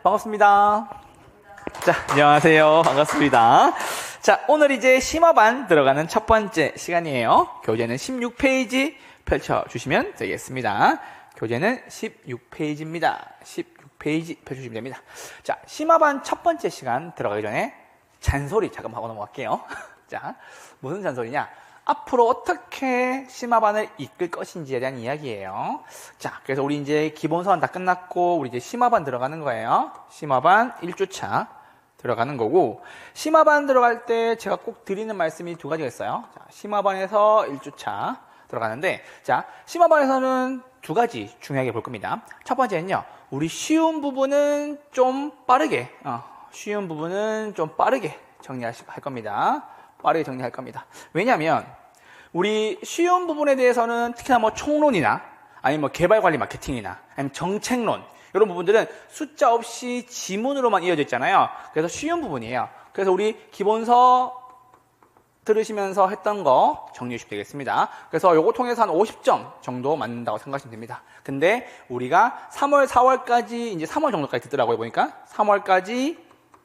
반갑습니다. 자, 안녕하세요. 반갑습니다. 자, 오늘 이제 심화반 들어가는 첫 번째 시간이에요. 교재는 16페이지 펼쳐주시면 되겠습니다. 교재는 16페이지입니다. 16페이지 펼쳐주시면 됩니다. 자, 심화반 첫 번째 시간 들어가기 전에 잔소리 잠깐 하고 넘어갈게요. 자, 무슨 잔소리냐? 앞으로 어떻게 심화반을 이끌 것인지에 대한 이야기예요. 자, 그래서 우리 이제 기본서는 다 끝났고, 우리 이제 심화반 들어가는 거예요. 심화반 1주차 들어가는 거고, 심화반 들어갈 때 제가 꼭 드리는 말씀이 두 가지가 있어요. 자, 심화반에서 1주차 들어가는데, 자, 심화반에서는 두 가지 중요하게 볼 겁니다. 첫 번째는요, 우리 쉬운 부분은 좀 빠르게, 쉬운 부분은 좀 빠르게 정리할 겁니다. 빠르게 정리할 겁니다. 왜냐하면 우리 쉬운 부분에 대해서는 특히나 뭐 총론이나 아니면 뭐 개발관리 마케팅이나 아니면 정책론 이런 부분들은 숫자 없이 지문으로만 이어져 있잖아요. 그래서 쉬운 부분이에요. 그래서 우리 기본서 들으시면서 했던 거 정리해 주시면 되겠습니다. 그래서 요거 통해서 한 50점 정도 맞는다고 생각하시면 됩니다. 근데 우리가 3월, 4월까지 이제 3월 정도까지 듣더라고요. 보니까 3월까지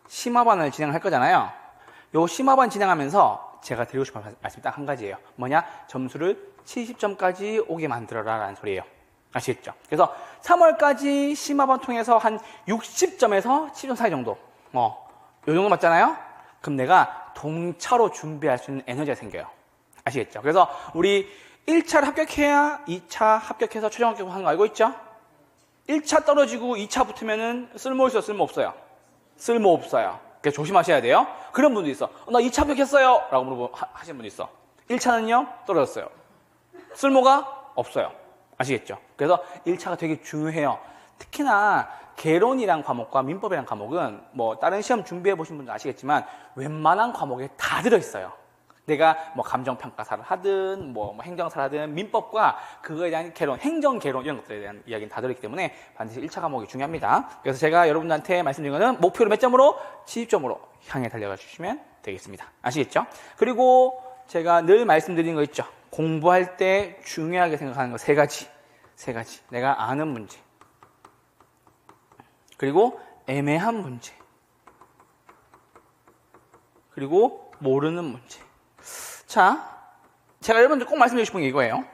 심화반을 진행할 거잖아요. 요 심화반 진행하면서 제가 드리고 싶은 말씀이 딱 한 가지예요. 뭐냐? 점수를 70점까지 오게 만들어라 라는 소리예요. 아시겠죠? 그래서 3월까지 심화반 통해서 한 60점에서 70점 사이 정도. 요 정도 맞잖아요? 그럼 내가 동차로 준비할 수 있는 에너지가 생겨요. 아시겠죠? 그래서 우리 1차를 합격해야 2차 합격해서 최종 합격하는 거 알고 있죠? 1차 떨어지고 2차 붙으면은 쓸모 있어요? 쓸모 없어요? 쓸모 없어요. 그래서 조심하셔야 돼요. 그런 분도 있어. 나 2차 합격했어요 라고 하시는 분도 있어. 1차는요 떨어졌어요. 쓸모가 없어요. 아시겠죠? 그래서 1차가 되게 중요해요. 특히나 개론이란 과목과 민법이란 과목은 뭐 다른 시험 준비해 보신 분들 아시겠지만 웬만한 과목에 다 들어있어요. 내가 뭐 감정평가사를 하든 뭐 행정사를 하든 민법과 그거에 대한 개론, 행정개론 이런 것들에 대한 이야기는 다 들어있기 때문에 반드시 1차 과목이 중요합니다. 그래서 제가 여러분들한테 말씀드린 거는 목표를 몇 점으로? 70점으로 향해 달려가 주시면 되겠습니다. 아시겠죠? 그리고 제가 늘 말씀드린 거 있죠. 공부할 때 중요하게 생각하는 거 세 가지. 내가 아는 문제. 그리고 애매한 문제. 그리고 모르는 문제. 자, 제가 여러분들 꼭 말씀드리고 싶은 게 이거예요.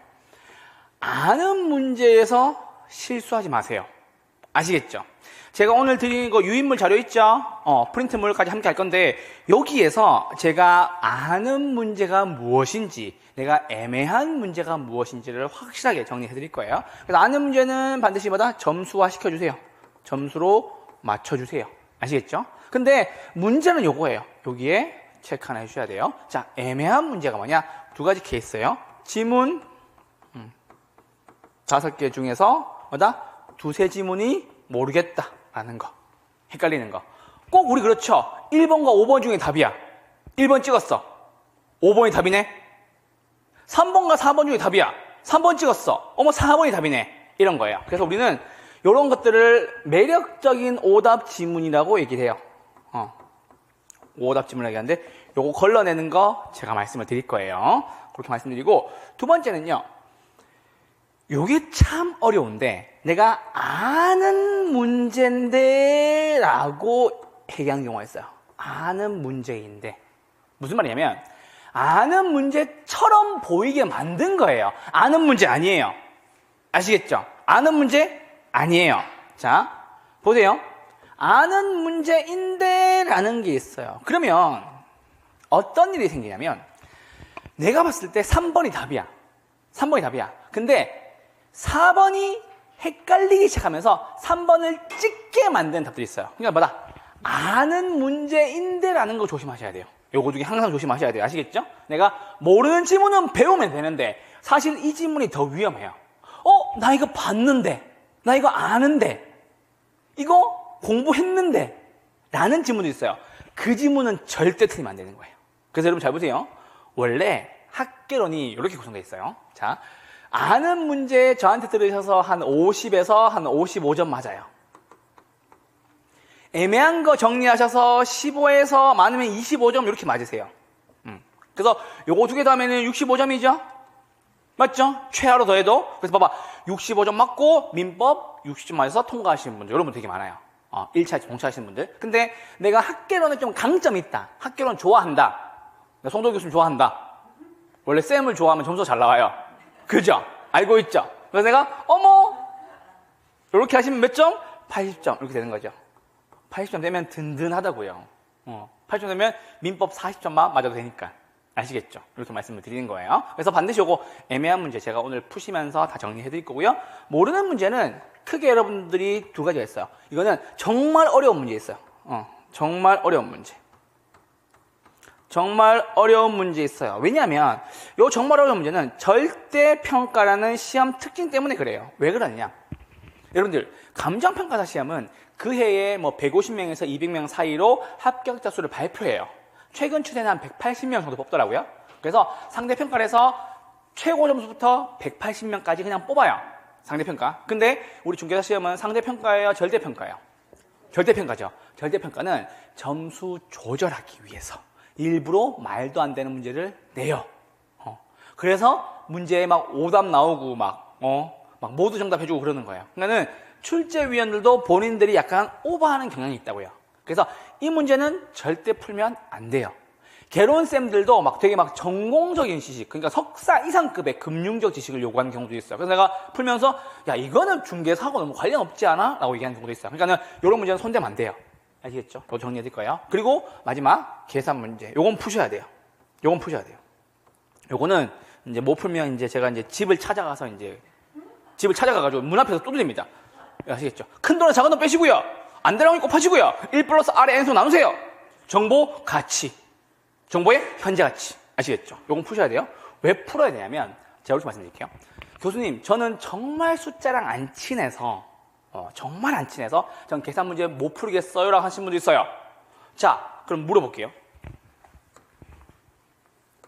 아는 문제에서 실수하지 마세요. 아시겠죠? 제가 오늘 드린 거 유인물 자료 있죠? 프린트물까지 함께 할 건데 여기에서 제가 아는 문제가 무엇인지 내가 애매한 문제가 무엇인지를 확실하게 정리해 드릴 거예요. 그래서 아는 문제는 반드시 뭐다? 점수화 시켜주세요. 점수로 맞춰주세요. 아시겠죠? 근데 문제는 요거예요. 여기에 체크 하나 해주셔야 돼요. 자, 애매한 문제가 뭐냐? 두 가지 케이스예요. 지문 5개 중에서 뭐다? 두세 지문이 모르겠다라는 거. 헷갈리는 거. 꼭 우리 그렇죠. 1번과 5번 중에 답이야. 1번 찍었어. 5번이 답이네. 3번과 4번 중에 답이야. 3번 찍었어. 4번이 답이네. 이런 거예요. 그래서 우리는 이런 것들을 매력적인 오답 지문이라고 얘기를 해요. 오답 지문을 얘기하는데 요거 걸러내는 거 제가 말씀을 드릴 거예요. 그렇게 말씀드리고 두 번째는요. 요게 참 어려운데 내가 아는 문제인데 라고 얘기하는 경우가 있어요. 아는 문제인데 무슨 말이냐면 아는 문제처럼 보이게 만든 거예요. 아는 문제 아니에요. 아시겠죠? 아는 문제 아니에요. 자, 보세요. 아는 문제인데 라는 게 있어요. 그러면 어떤 일이 생기냐면 내가 봤을 때 3번이 답이야. 3번이 답이야. 근데 4번이 헷갈리기 시작하면서 3번을 찍게 만드는 답들이 있어요. 그러니까 뭐다? 아는 문제인데 라는 거 조심하셔야 돼요. 요거 중에 항상 조심하셔야 돼요. 아시겠죠? 내가 모르는 지문은 배우면 되는데 사실 이 지문이 더 위험해요. 나 이거 봤는데 나 이거 아는데 이거 공부했는데 라는 지문도 있어요. 그 지문은 절대 틀리면 안 되는 거예요. 그래서 여러분 잘 보세요. 원래 학개론이 이렇게 구성되어 있어요. 자, 아는 문제 저한테 들으셔서 한 50에서 한 55점 맞아요. 애매한 거 정리하셔서 15에서 많으면 25점 이렇게 맞으세요. 그래서 요거 두 개 더하면 65점이죠? 맞죠? 최하로 더해도. 그래서 봐봐. 65점 맞고 민법 60점 맞아서 통과하시는 분들 여러분 되게 많아요. 1차 동차하시는 분들. 근데 내가 학개론에 좀 강점이 있다. 학개론 좋아한다. 송도 교수님 좋아한다. 원래 쌤을 좋아하면 점수가 잘 나와요. 그죠? 알고 있죠? 그래서 내가 어머 이렇게 하시면 몇 점? 80점 이렇게 되는 거죠. 80점 되면 든든하다고요. 80점 되면 민법 40점만 맞아도 되니까. 아시겠죠? 이렇게 말씀을 드리는 거예요. 그래서 반드시 요거 애매한 문제 제가 오늘 푸시면서 다 정리해 드릴 거고요. 모르는 문제는 크게 여러분들이 두 가지가 있어요. 이거는 정말 어려운 문제 있어요. 정말 어려운 문제. 정말 어려운 문제 있어요. 왜냐하면 요 정말 어려운 문제는 절대평가라는 시험 특징 때문에 그래요. 왜 그러느냐? 여러분들 감정평가사 시험은 그 해에 뭐 150명에서 200명 사이로 합격자 수를 발표해요. 최근 추세는 한 180명 정도 뽑더라고요. 그래서 상대평가를 해서 최고 점수부터 180명까지 그냥 뽑아요. 상대평가. 근데 우리 중개사 시험은 상대평가예요? 절대평가예요? 절대평가죠. 절대평가는 점수 조절하기 위해서 일부러 말도 안 되는 문제를 내요. 그래서 문제에 막 오답 나오고 막 모두 정답 해주고 그러는 거예요. 그러니까는 출제위원들도 본인들이 약간 오버하는 경향이 있다고요. 그래서 이 문제는 절대 풀면 안 돼요. 개론쌤들도 막 되게 막 전공적인 지식, 그러니까 석사 이상급의 금융적 지식을 요구하는 경우도 있어요. 그래서 내가 풀면서 야 이거는 중개사하고 너무 관련 없지 않아? 라고 얘기하는 경우도 있어요. 그러니까는 이런 문제는 손대면 안 돼요. 아시겠죠? 이거 정리해 드릴 거예요. 그리고 마지막 계산 문제. 요건 푸셔야 돼요. 요건 푸셔야 돼요. 요거는 이제 못 풀면 이제 제가 이제 집을 찾아가가지고 문 앞에서 두드립니다. 아시겠죠? 큰 돈은 작은 돈 빼시고요. 안 되라고 곱하시고요. 1 플러스 R의 N수 나누세요. 정보 가치. 정보의 현재 가치. 아시겠죠? 요건 푸셔야 돼요. 왜 풀어야 되냐면 제가 이렇게 말씀드릴게요. 교수님, 저는 정말 숫자랑 안 친해서 정말 안 친해서 전 계산 문제 못 풀겠어요 라고 하신 분도 있어요. 자, 그럼 물어볼게요.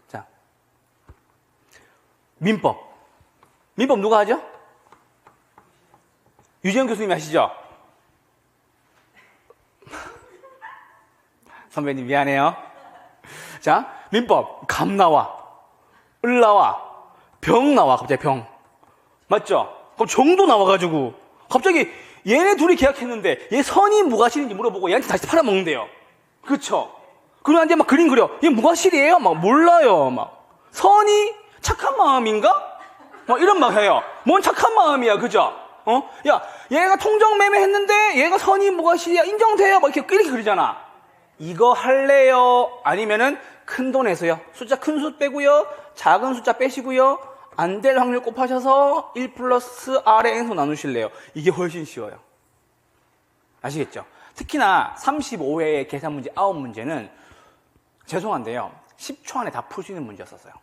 자, 민법 누가 하죠? 유재현 교수님이 하시죠? 선배님 미안해요. 자, 민법 감 나와, 을 나와, 병 나와. 갑자기 병 맞죠? 그럼 정도 나와가지고 갑자기 얘네 둘이 계약했는데 얘 선이 무과실인지 물어보고 얘한테 다시 팔아먹는데요. 그렇죠? 그리고 이제 막 그림 그려. 얘 무과실이에요? 막 몰라요. 막 선이 착한 마음인가? 막 이런 막 해요. 뭔 착한 마음이야, 그죠? 야, 얘가 통정매매 했는데 얘가 선이 무과실이야, 인정돼요? 막 이렇게 그리잖아. 이거 할래요? 아니면은 큰 돈 내세요. 숫자 큰 숫 빼고요, 작은 숫자 빼시고요, 안 될 확률 곱하셔서 1 플러스 R의 N수 나누실래요? 이게 훨씬 쉬워요. 아시겠죠? 특히나 35회의 계산 문제 9문제는 죄송한데요, 10초 안에 다 풀 수 있는 문제였었어요.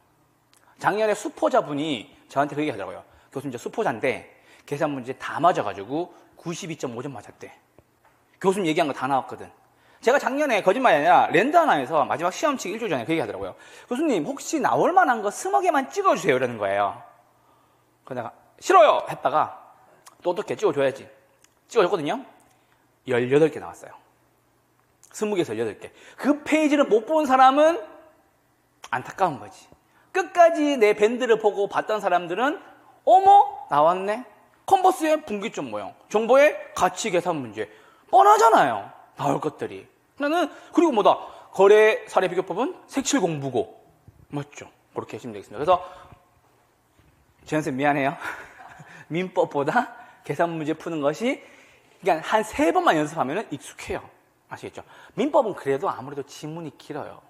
작년에 수포자분이 저한테 그 얘기 하더라고요. 교수님, 저 수포자인데 계산 문제 다 맞아가지고 92.5점 맞았대. 교수님 얘기한 거 다 나왔거든. 제가 작년에 거짓말이 아니라 랜드 하나에서 마지막 시험 치기 일주일 전에 그 얘기 하더라고요. 교수님, 혹시 나올 만한 거 20개만 찍어주세요. 이러는 거예요. 그래서 내가 싫어요! 했다가 또 어떻게 찍어줘야지. 찍어줬거든요. 18개 나왔어요. 20개에서 18개. 그 페이지를 못 본 사람은 안타까운 거지. 끝까지 내 밴드를 보고 봤던 사람들은 어머, 나왔네. 컨버스의 분기점 모형, 정보의 가치 계산 문제. 뻔하잖아요. 나올 것들이. 나는 그리고 뭐다, 거래 사례 비교법은 색칠 공부고. 맞죠? 그렇게 하시면 되겠습니다. 그래서 재현쌤 미안해요. 민법보다 계산 문제 푸는 것이 그냥 한 3번만 연습하면 익숙해요. 아시겠죠? 민법은 그래도 아무래도 지문이 길어요.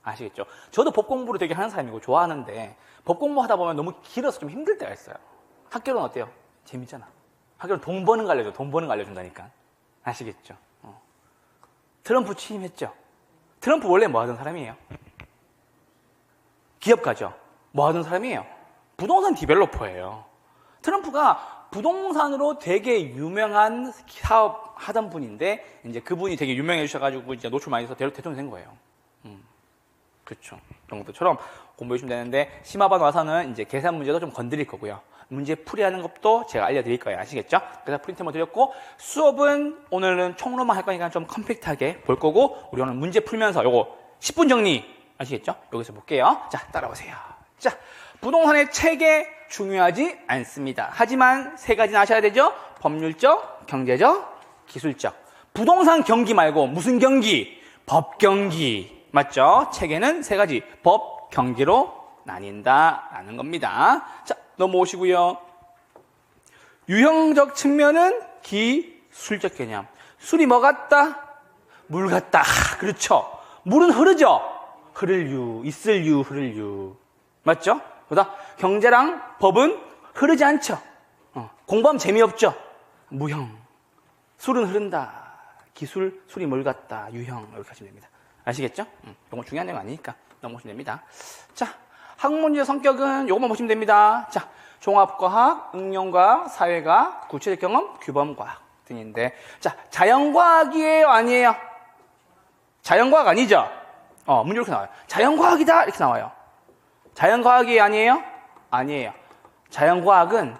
아시겠죠? 저도 법 공부를 되게 하는 사람이고 좋아하는데 법 공부하다 보면 너무 길어서 좀 힘들 때가 있어요. 학교는 어때요? 재밌잖아. 학교는 돈 버는 거 알려줘. 돈 버는 거 알려준다니까. 아시겠죠? 트럼프 취임했죠? 트럼프 원래 뭐 하던 사람이에요? 기업가죠? 뭐 하던 사람이에요? 부동산 디벨로퍼예요. 트럼프가 부동산으로 되게 유명한 사업 하던 분인데, 이제 그분이 되게 유명해주셔가지고 이제 노출 많이 해서 대통령이 된 거예요. 그렇죠. 그런 것처럼 공부해주시면 되는데, 심화반 와서는 이제 계산 문제도 좀 건드릴 거고요. 문제 풀이하는 것도 제가 알려드릴 거예요. 아시겠죠? 그래서 프린트 한번 드렸고, 수업은 오늘은 총로만 할 거니까 좀 컴팩트하게 볼 거고, 우리 오늘 문제 풀면서 요거 10분 정리 아시겠죠? 여기서 볼게요. 자, 따라오세요. 자, 부동산의 체계 중요하지 않습니다. 하지만 3가지는 아셔야 되죠? 법률적, 경제적, 기술적. 부동산 경기 말고 무슨 경기? 법 경기. 맞죠? 책에는 세 가지 법 경기로 나뉜다라는 겁니다. 자, 넘어오시고요. 유형적 측면은 기술적 개념. 술이 뭐 같다? 물 같다. 그렇죠. 물은 흐르죠. 흐를 유, 있을 유, 흐를 유. 맞죠? 보다 경제랑 법은 흐르지 않죠. 공부하면 재미없죠. 무형. 술은 흐른다. 기술, 술이 물 같다. 유형. 이렇게 하시면 됩니다. 아시겠죠? 이건 중요한 내용 아니니까 넘어오시면 됩니다. 자, 학문지의 성격은 이것만 보시면 됩니다. 자, 종합과학, 응용과학, 사회과학, 구체적 경험, 규범과학 등인데, 자, 자연과학이에요? 아니에요? 자연과학 아니죠? 문제 이렇게 나와요. 자연과학이다! 이렇게 나와요. 자연과학이 아니에요? 아니에요. 자연과학은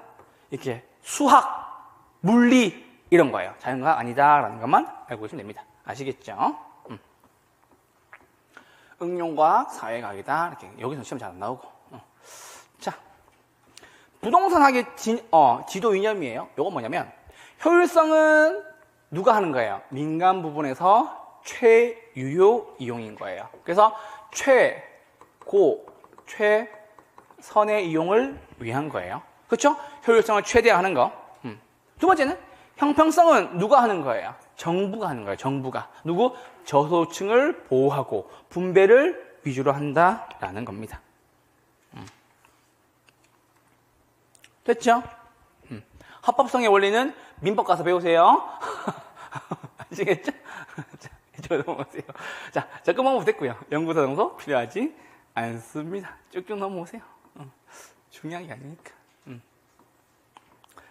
이렇게 수학, 물리 이런 거예요. 자연과학 아니다라는 것만 알고 계시면 됩니다. 아시겠죠? 응용과학, 사회과학이다. 이렇게 여기서 시험 잘 안 나오고. 자, 부동산학의 지도 이념이에요. 이건 뭐냐면 효율성은 누가 하는 거예요? 민간 부분에서 최유효 이용인 거예요. 그래서 최고, 최선의 이용을 위한 거예요. 그렇죠? 효율성을 최대화하는 거. 두 번째는 형평성은 누가 하는 거예요? 정부가 하는 거예요. 정부가. 누구? 저소득층을 보호하고 분배를 위주로 한다라는 겁니다. 됐죠? 합법성의 원리는 민법 가서 배우세요. 아시겠죠? 자, 이쪽으로 넘어오세요. 자, 끝만 보면 됐고요. 연구소 정도 필요하지 않습니다. 쭉쭉 넘어오세요. 중요한 게 아니니까.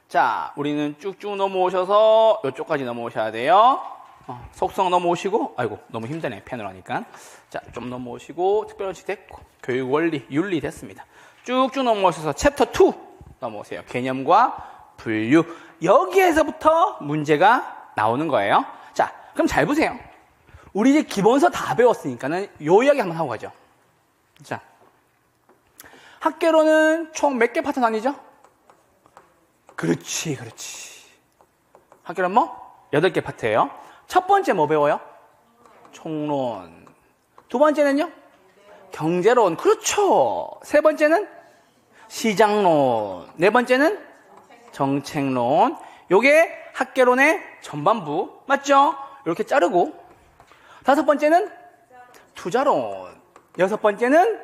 자, 우리는 쭉쭉 넘어오셔서 이쪽까지 넘어오셔야 돼요. 속성 넘어오시고, 아이고, 너무 힘드네, 펜으로 하니까. 자, 좀 넘어오시고, 특별원칙 됐고, 교육 원리, 윤리 됐습니다. 쭉쭉 넘어오셔서 챕터 2 넘어오세요. 개념과 분류. 여기에서부터 문제가 나오는 거예요. 자, 그럼 잘 보세요. 우리 이제 기본서 다 배웠으니까는 요 이야기 한번 하고 가죠. 자, 학계로는 총 몇 개 파트 나뉘죠? 그렇지. 학계론 뭐? 8개 파트예요. 첫 번째 뭐 배워요? 총론. 두 번째는요? 경제론. 그렇죠. 세 번째는 시장론. 네 번째는 정책론. 요게 학계론의 전반부. 맞죠? 이렇게 자르고. 다섯 번째는 투자론. 여섯 번째는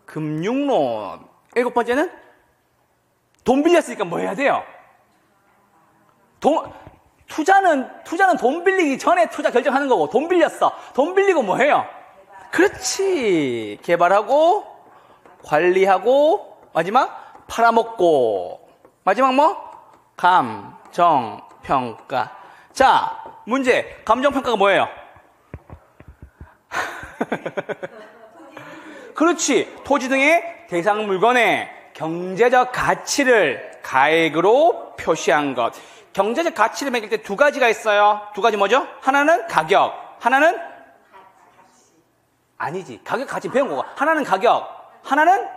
금융론. 일곱 번째는 돈 빌렸으니까 뭐 해야 돼요? 투자는 돈 빌리기 전에 투자 결정하는 거고, 돈 빌렸어. 돈 빌리고 뭐 해요? 그렇지. 개발하고, 관리하고, 마지막 팔아먹고, 마지막 뭐? 감정평가. 자, 문제. 감정평가가 뭐예요? 그렇지. 토지 등의 대상 물건의 경제적 가치를 가액으로 표시한 것. 경제적 가치를 매길 때 두 가지가 있어요. 두 가지 뭐죠? 하나는 가격, 하나는 아니지. 가격 가치 배운 거고. 하나는 가격, 하나는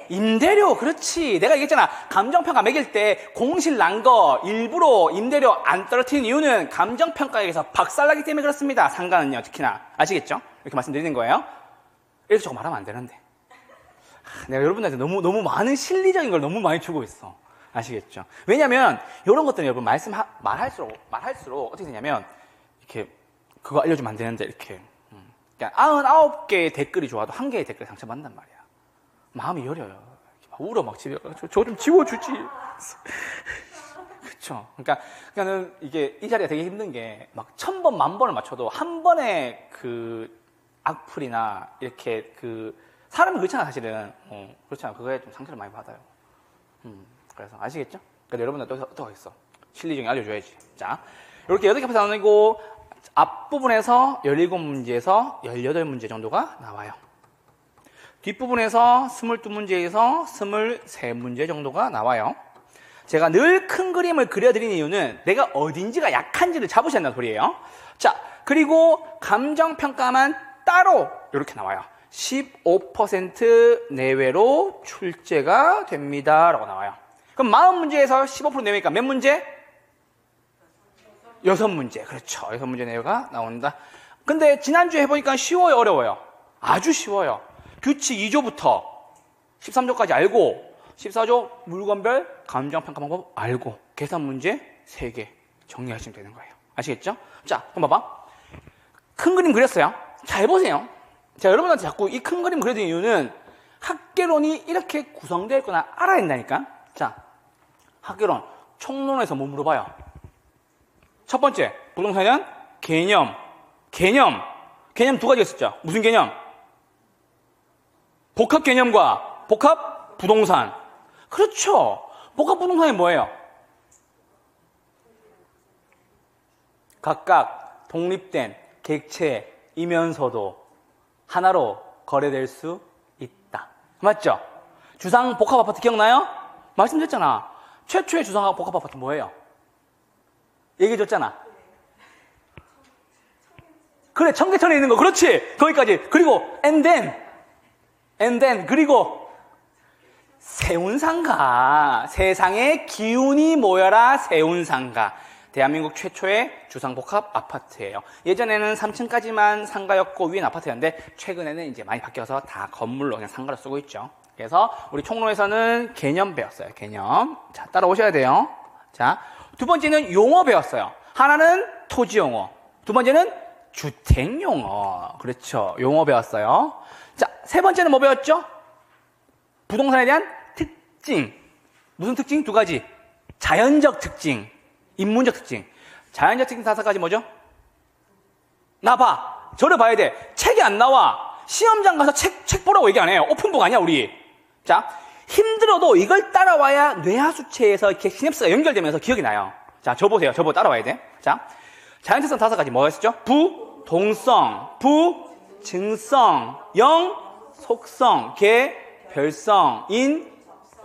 임대료. 그렇지. 내가 얘기했잖아. 감정평가 매길 때 공실 난 거 일부러 임대료 안 떨어뜨리는 이유는 감정평가에서 박살나기 때문에 그렇습니다. 상가는요, 특히나. 아시겠죠? 이렇게 말씀드리는 거예요. 이렇게 조금 말하면 안 되는데. 내가 여러분들한테 너무 많은 실리적인 걸 너무 많이 주고 있어. 아시겠죠? 왜냐면 이런 것들은 여러분 말할수록 어떻게 되냐면 이렇게 그거 알려주면 안 되는데 이렇게 그러니까 99개의 댓글이 좋아도 1개의 댓글에 상처받는단 말이야. 마음이 여려요. 막 울어 막 집에 가서 저 좀 지워주지. 그렇죠? 그러니까는 이게 이 자리가 되게 힘든 게 막 1000번, 10,000번을 맞춰도 한 번의 그 악플이나 이렇게 사람이 그렇잖아 사실은. 그렇잖아. 그거에 좀 상처를 많이 받아요. 그래서 아시겠죠? 그러니까 여러분들 또 있어. 실리적인 알려줘야지. 자, 이렇게 8개 파트 나누고 앞부분에서 17문제에서 18문제 정도가 나와요. 뒷부분에서 22문제에서 23문제 정도가 나와요. 제가 늘 큰 그림을 그려드리는 이유는 내가 어딘지가 약한지를 잡으셔야 한다는 소리예요. 자, 그리고 감정평가만 따로 이렇게 나와요. 15% 내외로 출제가 됩니다. 라고 나와요. 그럼 40문제에서 15% 내외니까 몇 문제? 6문제. 그렇죠. 6문제 내외가 나온다. 근데 지난주에 해보니까 쉬워요, 어려워요? 아주 쉬워요. 규칙 2조부터 13조까지 알고 14조 물건별 감정평가 방법 알고 계산 문제 3개 정리하시면 되는 거예요. 아시겠죠? 자, 그럼 봐봐. 큰 그림 그렸어요. 잘 보세요. 제가 여러분한테 자꾸 이 큰 그림 그려준 이유는 학개론이 이렇게 구성되어 있구나 알아야 된다니까. 자, 학개론 총론에서 뭐 물어봐요? 첫 번째, 부동산에 대한 개념. 개념 두 가지 있었죠. 무슨 개념? 복합 개념과 복합 부동산. 그렇죠. 복합 부동산이 뭐예요? 각각 독립된 객체이면서도 하나로 거래될 수 있다. 맞죠? 주상 복합 아파트 기억나요? 말씀드렸잖아. 최초의 주상 복합 아파트 뭐예요? 얘기해줬잖아. 그래, 청계천에 있는 거. 그렇지. 거기까지. 그리고 and then 그리고 세운상가. 세상에 기운이 모여라 세운상가. 대한민국 최초의 주상복합 아파트예요. 예전에는 3층까지만 상가였고 위엔 아파트였는데 최근에는 이제 많이 바뀌어서 다 건물로 그냥 상가로 쓰고 있죠. 그래서 우리 총론에서는 개념 배웠어요. 개념. 자, 따라오셔야 돼요. 자, 두 번째는 용어 배웠어요. 하나는 토지 용어. 두 번째는 주택 용어. 그렇죠. 용어 배웠어요. 자, 세 번째는 뭐 배웠죠? 부동산에 대한 특징. 무슨 특징? 두 가지. 자연적 특징. 인문적 특징. 자연적 특징 5가지 뭐죠? 나 봐. 저를 봐야 돼. 책이 안 나와. 시험장 가서 책 보라고 얘기 안 해요. 오픈북 아니야, 우리. 자, 힘들어도 이걸 따라와야 뇌하수체에서 이렇게 시냅스가 연결되면서 기억이 나요. 자, 저 보세요. 저보고 따라와야 돼. 자, 자연특성 5가지 뭐였죠? 부, 동성, 부, 증성, 영, 속성, 개, 별성,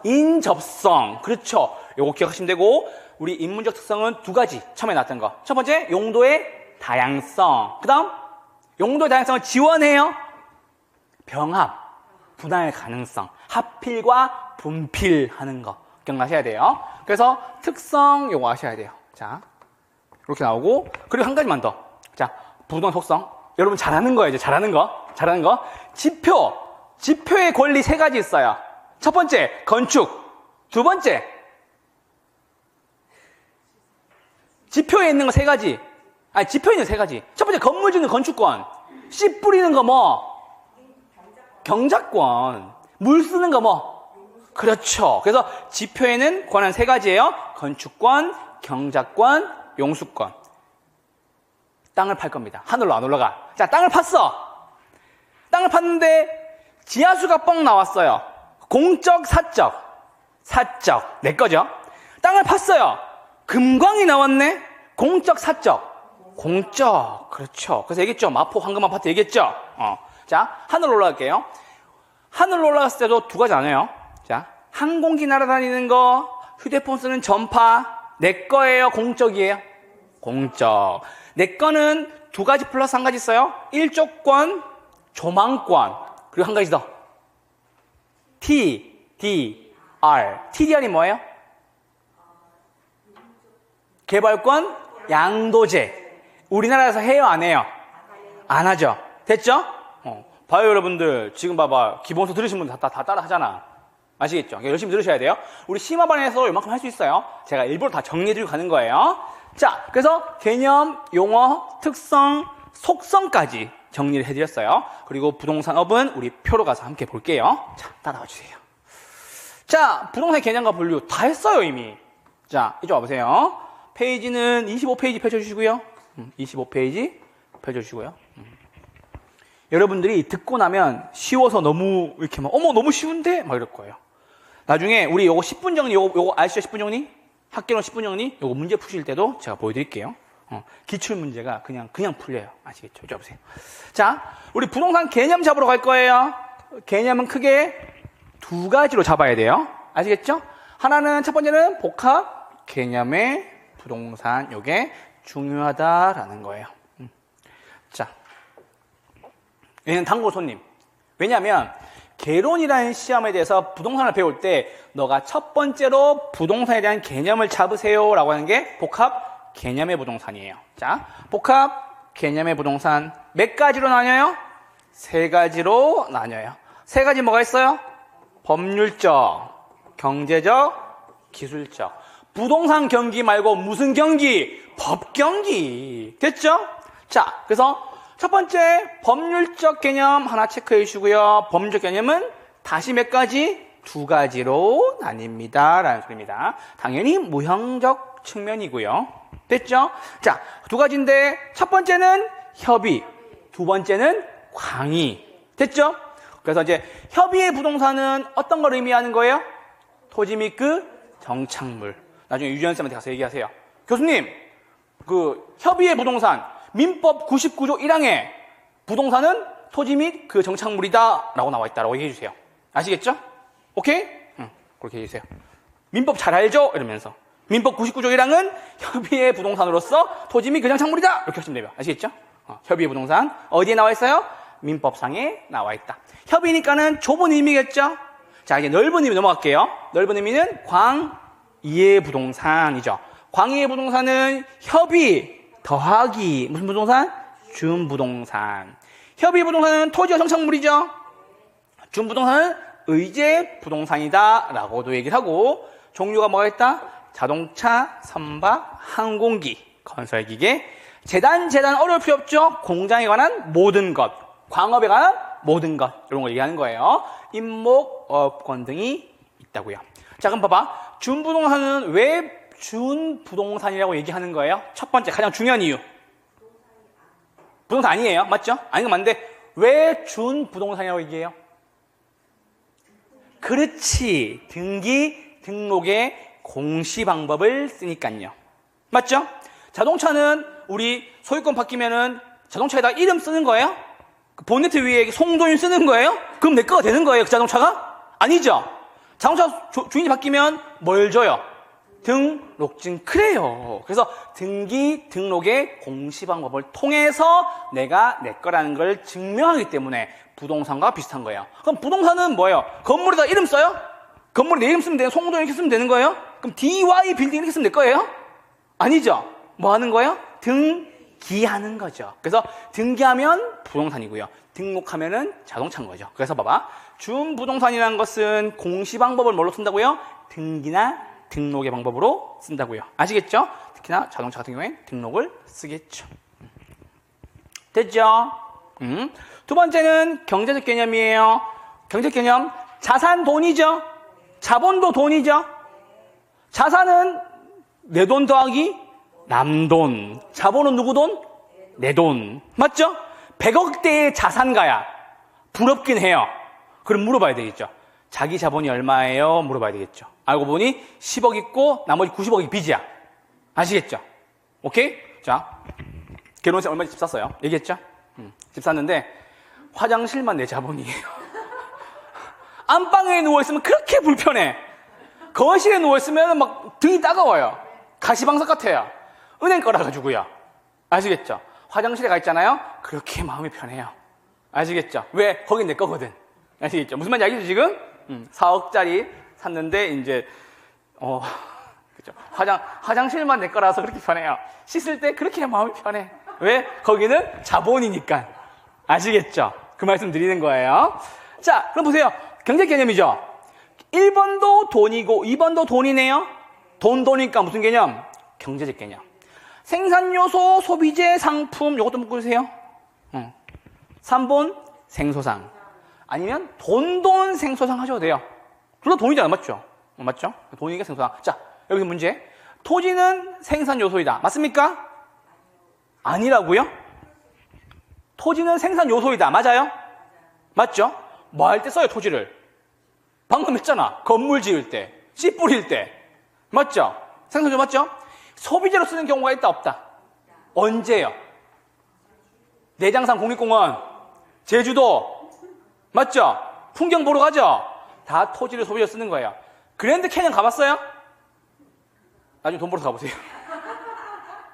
인접성. 그렇죠. 요거 기억하시면 되고, 우리 인문적 특성은 2가지. 처음에 나왔던 거. 첫 번째, 용도의 다양성. 그 다음, 용도의 다양성을 지원해요. 병합, 분할 가능성, 합필과 분필하는 거. 기억나셔야 돼요. 그래서 특성 요거 아셔야 돼요. 자, 이렇게 나오고, 그리고 한 가지만 더. 자, 부동산 속성. 여러분 잘하는 거예요, 이제 잘하는 거. 지표의 권리 3가지 있어요. 첫 번째, 건축. 두 번째, 지표에 있는 거 3가지. 아니, 지표에 있는 3가지. 첫 번째, 건물 짓는 건축권. 씨 뿌리는 거 뭐? 경작권. 물 쓰는 거 뭐? 그렇죠. 그래서 지표에는 권한 3가지예요. 건축권, 경작권, 용수권. 땅을 팔 겁니다. 하늘로 안 올라가. 자, 땅을 팠어. 땅을 팠는데 지하수가 뻥 나왔어요. 공적, 사적. 내 거죠. 땅을 팠어요. 금광이 나왔네. 공적, 사적. 공적. 그렇죠. 그래서 얘기했죠. 마포 황금 아파트 얘기했죠. 자, 하늘로 올라갈게요. 하늘로 올라갔을 때도 2가지 나눠요. 자, 항공기 날아다니는 거, 휴대폰 쓰는 전파, 내 거예요, 공적이에요? 공적. 내 거는 2가지 플러스 1가지 있어요. 일조권, 조망권. 그리고 한 가지 더. TDR. TDR이 뭐예요? 개발권, 양도제. 우리나라에서 해요, 안 해요? 안 하죠. 됐죠? 봐요, 여러분들. 지금 봐봐. 기본서 들으신 분들 다 따라 하잖아. 아시겠죠? 열심히 들으셔야 돼요. 우리 심화반에서 이만큼 할 수 있어요. 제가 일부러 다 정리해드리고 가는 거예요. 자, 그래서 개념, 용어, 특성, 속성까지 정리를 해드렸어요. 그리고 부동산업은 우리 표로 가서 함께 볼게요. 자, 따라와 주세요. 자, 부동산 개념과 분류 다 했어요, 이미. 자, 이쪽 와보세요. 페이지는 25페이지 펼쳐주시고요. 25페이지 펼쳐주시고요. 여러분들이 듣고 나면 쉬워서 너무 이렇게 막 어머 너무 쉬운데? 막 이럴 거예요. 나중에 우리 요거 10분 정리 요거 아시죠? 10분 정리? 학교론 10분 정리? 요거 문제 푸실 때도 제가 보여드릴게요. 기출 문제가 그냥 풀려요. 아시겠죠? 자, 보세요. 자, 우리 부동산 개념 잡으러 갈 거예요. 개념은 크게 2가지로 잡아야 돼요. 아시겠죠? 하나는 첫 번째는 복합 개념의 부동산 요게 중요하다라는 거예요. 자, 얘는 단골 손님. 왜냐하면 개론이라는 시험에 대해서 부동산을 배울 때 너가 첫 번째로 부동산에 대한 개념을 잡으세요 라고 하는 게 복합 개념의 부동산이에요. 자, 복합 개념의 부동산 몇 가지로 나뉘어요? 세 가지로 나뉘어요. 세 가지 뭐가 있어요? 법률적, 경제적, 기술적. 부동산 경기 말고 무슨 경기? 법 경기. 됐죠? 자, 그래서 첫 번째 법률적 개념 하나 체크해 주시고요. 법률적 개념은 다시 몇 가지? 두 가지로 나뉩니다. 라는 소리입니다. 당연히 무형적 측면이고요. 됐죠? 자, 두 가지인데 첫 번째는 협의, 두 번째는 광의. 됐죠? 그래서 이제 협의의 부동산은 어떤 걸 의미하는 거예요? 토지 및 그 정착물. 나중에 유지현 쌤한테 가서 얘기하세요. 교수님, 그 협의의 부동산 민법 99조 1항에 부동산은 토지 및 그 정착물이다 라고 나와 있다라고 얘기해 주세요. 아시겠죠? 오케이? 응, 그렇게 얘기해 주세요. 민법 잘 알죠? 이러면서 민법 99조 1항은 협의의 부동산으로서 토지 및 그 정착물이다 이렇게 하시면 돼요. 아시겠죠? 협의의 부동산 어디에 나와 있어요? 민법상에 나와 있다. 협의니까는 좁은 의미겠죠? 자, 이제 넓은 의미 넘어갈게요. 넓은 의미는 광의의 부동산이죠. 광의의 부동산은 협의 더하기 무슨 부동산? 준부동산. 협의 부동산은 토지와 정착물이죠. 준부동산은 의제 부동산이다 라고도 얘기를 하고, 종류가 뭐가 있다? 자동차, 선박, 항공기, 건설기계, 재단 어려울 필요 없죠. 공장에 관한 모든 것, 광업에 관한 모든 것, 이런 걸 얘기하는 거예요. 임목, 업권 등이 있다고요. 자, 그럼 봐봐. 준부동산은 왜 준부동산이라고 얘기하는 거예요? 첫 번째, 가장 중요한 이유. 부동산 아니에요. 맞죠? 아닌 건 맞는데, 왜 준부동산이라고 얘기해요? 그렇지. 등기, 등록의 공시 방법을 쓰니까요. 맞죠? 자동차는 우리 소유권 바뀌면은 자동차에다 이름 쓰는 거예요? 본네트 위에 송도인 쓰는 거예요? 그럼 내 거가 되는 거예요, 그 자동차가? 아니죠. 자동차 주인이 바뀌면 뭘 줘요? 등록증. 그래요. 그래서 등기, 등록의 공시 방법을 통해서 내가 내 거라는 걸 증명하기 때문에 부동산과 비슷한 거예요. 그럼 부동산은 뭐예요? 건물에다 이름 써요? 건물에 내 이름 쓰면 되는, 송도 이렇게 쓰면 되는 거예요? 그럼 DY 빌딩 이렇게 쓰면 될 거예요? 아니죠. 뭐 하는 거예요? 등기하는 거죠. 그래서 등기하면 부동산이고요. 등록하면은 자동차인 거죠. 그래서 봐봐. 준부동산이라는 것은 공시 방법을 뭘로 쓴다고요? 등기나 등록의 방법으로 쓴다고요. 아시겠죠? 특히나 자동차 같은 경우엔 등록을 쓰겠죠. 됐죠? 두 번째는 경제적 개념이에요. 경제적 개념, 자산 돈이죠. 자본도 돈이죠. 자산은 내 돈 더하기 남 돈. 자본은 누구 돈? 내 돈. 맞죠? 100억대의 자산가야. 부럽긴 해요. 그럼 물어봐야 되겠죠. 자기 자본이 얼마예요? 물어봐야 되겠죠. 알고 보니 10억 있고 나머지 90억이 빚이야. 아시겠죠? 오케이? 자, 결혼해서 얼마 전에 집 샀어요. 얘기했죠? 집 샀는데 화장실만 내 자본이에요. 안방에 누워있으면 그렇게 불편해. 거실에 누워있으면 막 등이 따가워요. 가시방석 같아요. 은행 거라 가지고요. 아시겠죠? 화장실에 가 있잖아요. 그렇게 마음이 편해요. 아시겠죠? 왜? 거긴 내 거거든. 아시겠죠? 무슨 말인지 알겠죠, 지금? 4억짜리 샀는데, 이제, 그죠. 화장실만 내 거라서 그렇게 편해요. 씻을 때 그렇게 마음이 편해. 왜? 거기는 자본이니까. 아시겠죠? 그 말씀 드리는 거예요. 자, 그럼 보세요. 경제 개념이죠? 1번도 돈이고, 2번도 돈이네요? 돈이니까 무슨 개념? 경제적 개념. 생산요소, 소비재, 상품, 요것도 묶어주세요. 3번, 생소상. 아니면 돈, 생소상 하셔도 돼요. 둘 다 돈이잖아, 맞죠? 맞죠? 돈이니까 생소상. 자, 여기서 문제. 토지는 생산요소이다. 맞습니까? 아니라고요? 토지는 생산요소이다. 맞아요? 맞죠? 뭐 할 때 써요, 토지를? 방금 했잖아. 건물 지을 때, 씨 뿌릴 때. 맞죠? 생산요소 맞죠? 소비재로 쓰는 경우가 있다, 없다? 언제요? 내장산 국립공원, 제주도, 맞죠? 풍경 보러 가죠? 다 토지를 소비재로 쓰는 거예요. 그랜드 캐년 가봤어요? 나중에 돈 벌어서 가보세요.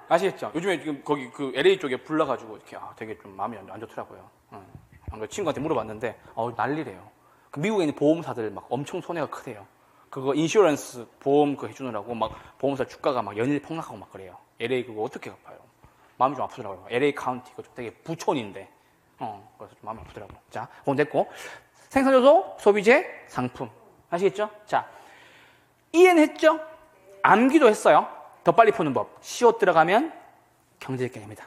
아시겠죠? 요즘에 지금 거기 그 LA 쪽에 불나가지고 이렇게 되게 좀 마음이 안 좋더라고요. 친구한테 물어봤는데 난리래요. 그 미국에 있는 보험사들 막 엄청 손해가 크대요. 그거 인슈런스 보험 그 해주느라고 막 보험사 주가가 막 연일 폭락하고 막 그래요. LA 그거 어떻게 갚아요? 마음이 좀 아프더라고요. LA 카운티 그거 되게 부촌인데. 그래서 좀 마음이 아프더라고요. 자, 그건 됐고. 생산요소, 소비재, 상품. 아시겠죠? 자, 이해했죠? 암기도 했어요. 더 빨리 푸는 법. CO 들어가면 경제적 개념이다.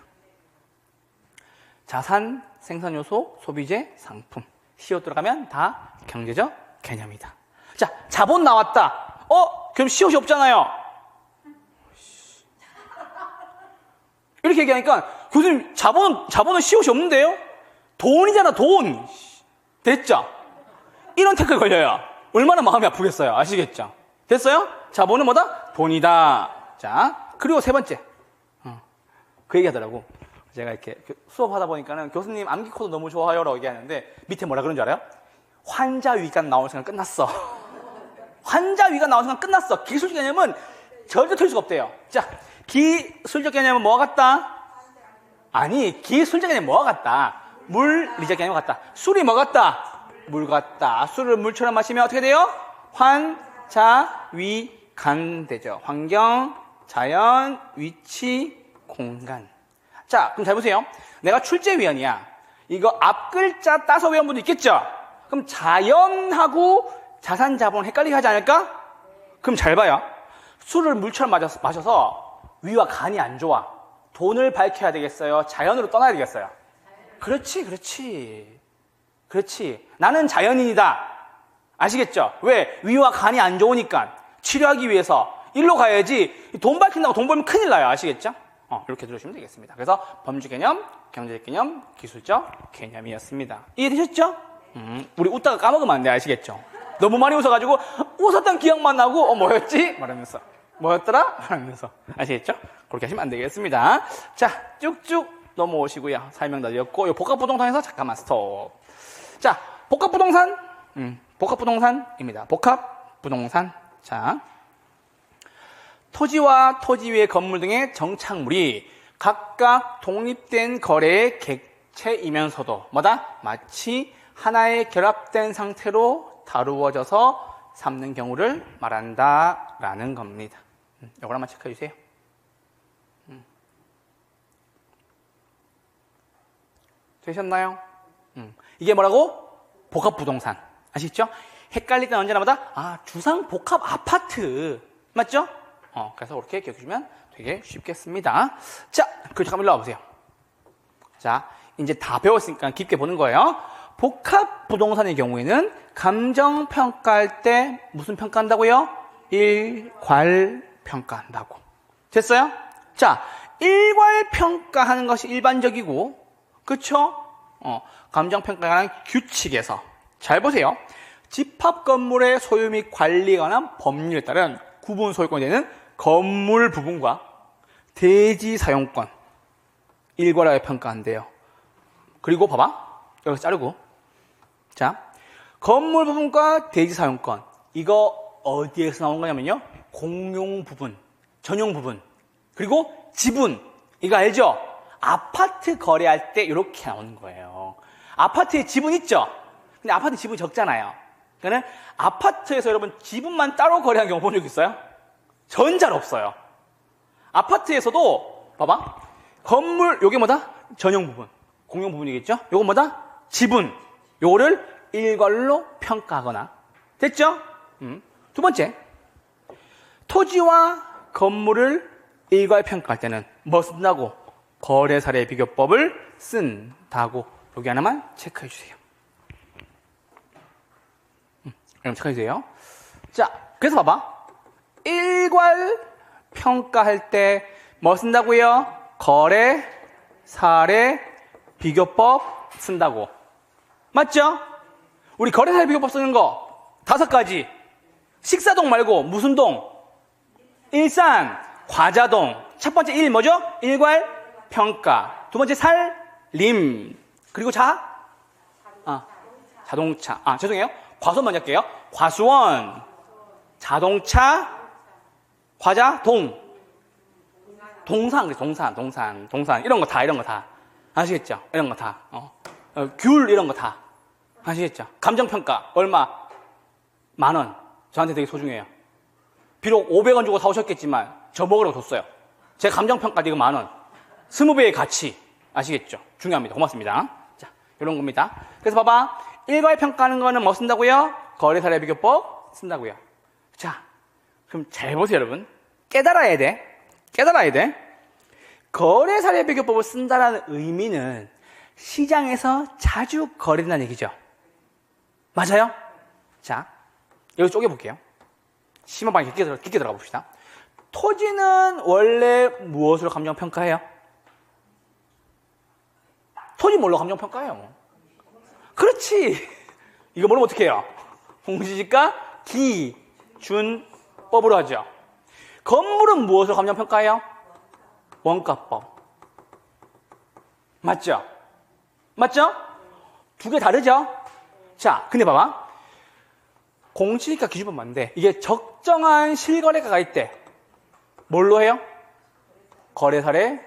자산, 생산요소, 소비재, 상품. CO 들어가면 다 경제적 개념이다. 자, 자본 나왔다. 그럼 CO이 없잖아요. 이렇게 얘기하니까 교수님 자본은 CO이 없는데요? 돈이잖아, 돈. 됐죠? 이런 태클 걸려요. 얼마나 마음이 아프겠어요. 아시겠죠? 됐어요? 자본은 뭐다? 돈이다. 자, 그리고 세 번째. 그 얘기 하더라고. 제가 이렇게 수업하다 보니까는 교수님 암기 코드 너무 좋아요라고 얘기하는데 밑에 뭐라 그런 줄 알아요? 환자 위가 나오는 순간 끝났어. 환자 위가 나오는 순간 끝났어. 기술적 개념은 절대 틀릴 수가 없대요. 자, 기술적 개념은 뭐가 같다? 아니, 기술적 개념은 뭐가 같다? 물리적 개념 같다. 술이 뭐 같다? 물 같다. 술을 물처럼 마시면 어떻게 돼요? 환자 위 간 되죠. 환경, 자연, 위치, 공간. 자, 그럼 잘 보세요. 내가 출제위원이야. 이거 앞 글자 따서 외운 분도 있겠죠? 그럼 자연하고 자산, 자본을 헷갈리게 하지 않을까? 그럼 잘 봐요. 술을 물처럼 마셔서 위와 간이 안 좋아. 돈을 밝혀야 되겠어요? 자연으로 떠나야 되겠어요? 그렇지. 나는 자연인이다. 아시겠죠? 왜? 위와 간이 안 좋으니까. 치료하기 위해서 일로 가야지. 돈 밝힌다고 돈 벌면 큰일 나요. 아시겠죠? 이렇게 들으시면 되겠습니다. 그래서 범주 개념, 경제적 개념, 기술적 개념이었습니다. 이해되셨죠? 우리 웃다가 까먹으면 안 돼. 아시겠죠? 너무 많이 웃어가지고 웃었던 기억만 나고 뭐였지? 말하면서 뭐였더라? 말하면서 아시겠죠? 그렇게 하시면 안 되겠습니다. 자, 쭉쭉 넘어오시고요. 설명 다 드렸고 이 복합부동산에서 잠깐만 스톱. 자, 복합부동산입니다. 복합부동산. 자, 토지와 토지 위의 건물 등의 정착물이 각각 독립된 거래의 객체이면서도 뭐다? 마치 하나의 결합된 상태로 다루어져서 삼는 경우를 말한다라는 겁니다. 이걸 한번 체크해 주세요. 되셨나요? 이게 뭐라고? 복합부동산. 아시죠? 헷갈릴 땐 언제나 뭐다? 주상 복합 아파트. 맞죠? 그래서 그렇게 기억해 주면 되게 쉽겠습니다. 자, 잠깐만 일로 와보세요. 자, 이제 다 배웠으니까 깊게 보는 거예요. 복합부동산의 경우에는 감정평가할 때 무슨 평가한다고요? 일괄평가한다고. 됐어요? 자, 일괄평가하는 것이 일반적이고, 그쵸? 감정평가에 관한 규칙에서 잘 보세요. 집합건물의 소유 및 관리에 관한 법률에 따른 구분 소유권이 되는 건물 부분과 대지 사용권 일괄하여 평가한대요. 그리고 봐봐. 여기서 자르고. 자, 건물 부분과 대지 사용권. 이거 어디에서 나온 거냐면요. 공용 부분, 전용 부분. 그리고 지분. 이거 알죠? 아파트 거래할 때 이렇게 나오는 거예요. 아파트에 지분 있죠? 근데 아파트 지분이 적잖아요. 그러니까 아파트에서 여러분 지분만 따로 거래한 경우 본 적 있어요? 전 잘 없어요. 아파트에서도 봐봐. 건물 요게 뭐다? 전용 부분. 공용 부분이겠죠? 요건 뭐다? 지분. 요거를 일괄로 평가하거나. 됐죠? 두 번째. 토지와 건물을 일괄 평가할 때는 뭐 쓴다고? 거래사례 비교법을 쓴다고. 여기 하나만 체크해 주세요. 그럼 체크해 주세요. 자, 그래서 봐봐. 일괄 평가할 때 뭐 쓴다고요? 거래, 사례, 비교법 쓴다고. 맞죠? 우리 거래, 사례, 비교법 쓰는 거 5가지. 식사동 말고 무슨 동? 일산, 과자동. 첫 번째 일 뭐죠? 일괄 평가. 두 번째 살림. 그리고 자동차. 죄송해요. 과수원 먼저 할게요. 과수원, 자동차, 과자, 동산, 이런 거 다. 아시겠죠? 이런 거 다. 귤, 이런 거 다. 아시겠죠? 감정평가, 얼마? 10,000원. 저한테 되게 소중해요. 비록 500원 주고 사오셨겠지만, 저 먹으라고 줬어요. 제 감정평가 이거 10,000원. 20배의 가치. 아시겠죠? 중요합니다. 고맙습니다. 자, 이런 겁니다. 그래서 봐봐. 일괄 평가하는 거는 뭐 쓴다고요? 거래사례 비교법 쓴다고요. 자, 그럼 잘 보세요, 여러분. 깨달아야 돼. 깨달아야 돼. 거래사례 비교법을 쓴다는 의미는 시장에서 자주 거래된다는 얘기죠. 맞아요? 자, 여기 쪼개볼게요. 심화방에 깊게 들어가 봅시다. 토지는 원래 무엇으로 감정평가해요? 토지 뭘로 감정평가해요? 그렇지. 이거 모르면 어떻게 해요? 공시지가 기준법으로 하죠. 건물은 무엇으로 감정평가해요? 원가법. 맞죠? 맞죠? 두 개 다르죠? 자, 근데 봐봐. 공시지가 기준법 맞는데 이게 적정한 실거래가가 있대. 뭘로 해요? 거래사례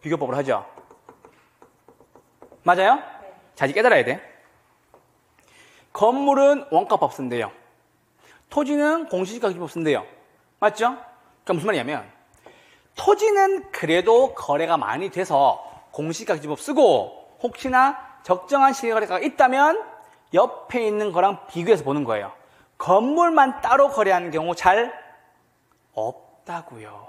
비교법으로 하죠. 맞아요? 자, 이제 깨달아야 돼. 건물은 원가법 쓴대요. 토지는 공시지가 기준법 쓴대요. 맞죠? 그러니까 무슨 말이냐면 토지는 그래도 거래가 많이 돼서 공시지가 기준법 쓰고 혹시나 적정한 실거래가가 있다면 옆에 있는 거랑 비교해서 보는 거예요. 건물만 따로 거래하는 경우 잘 없다고요.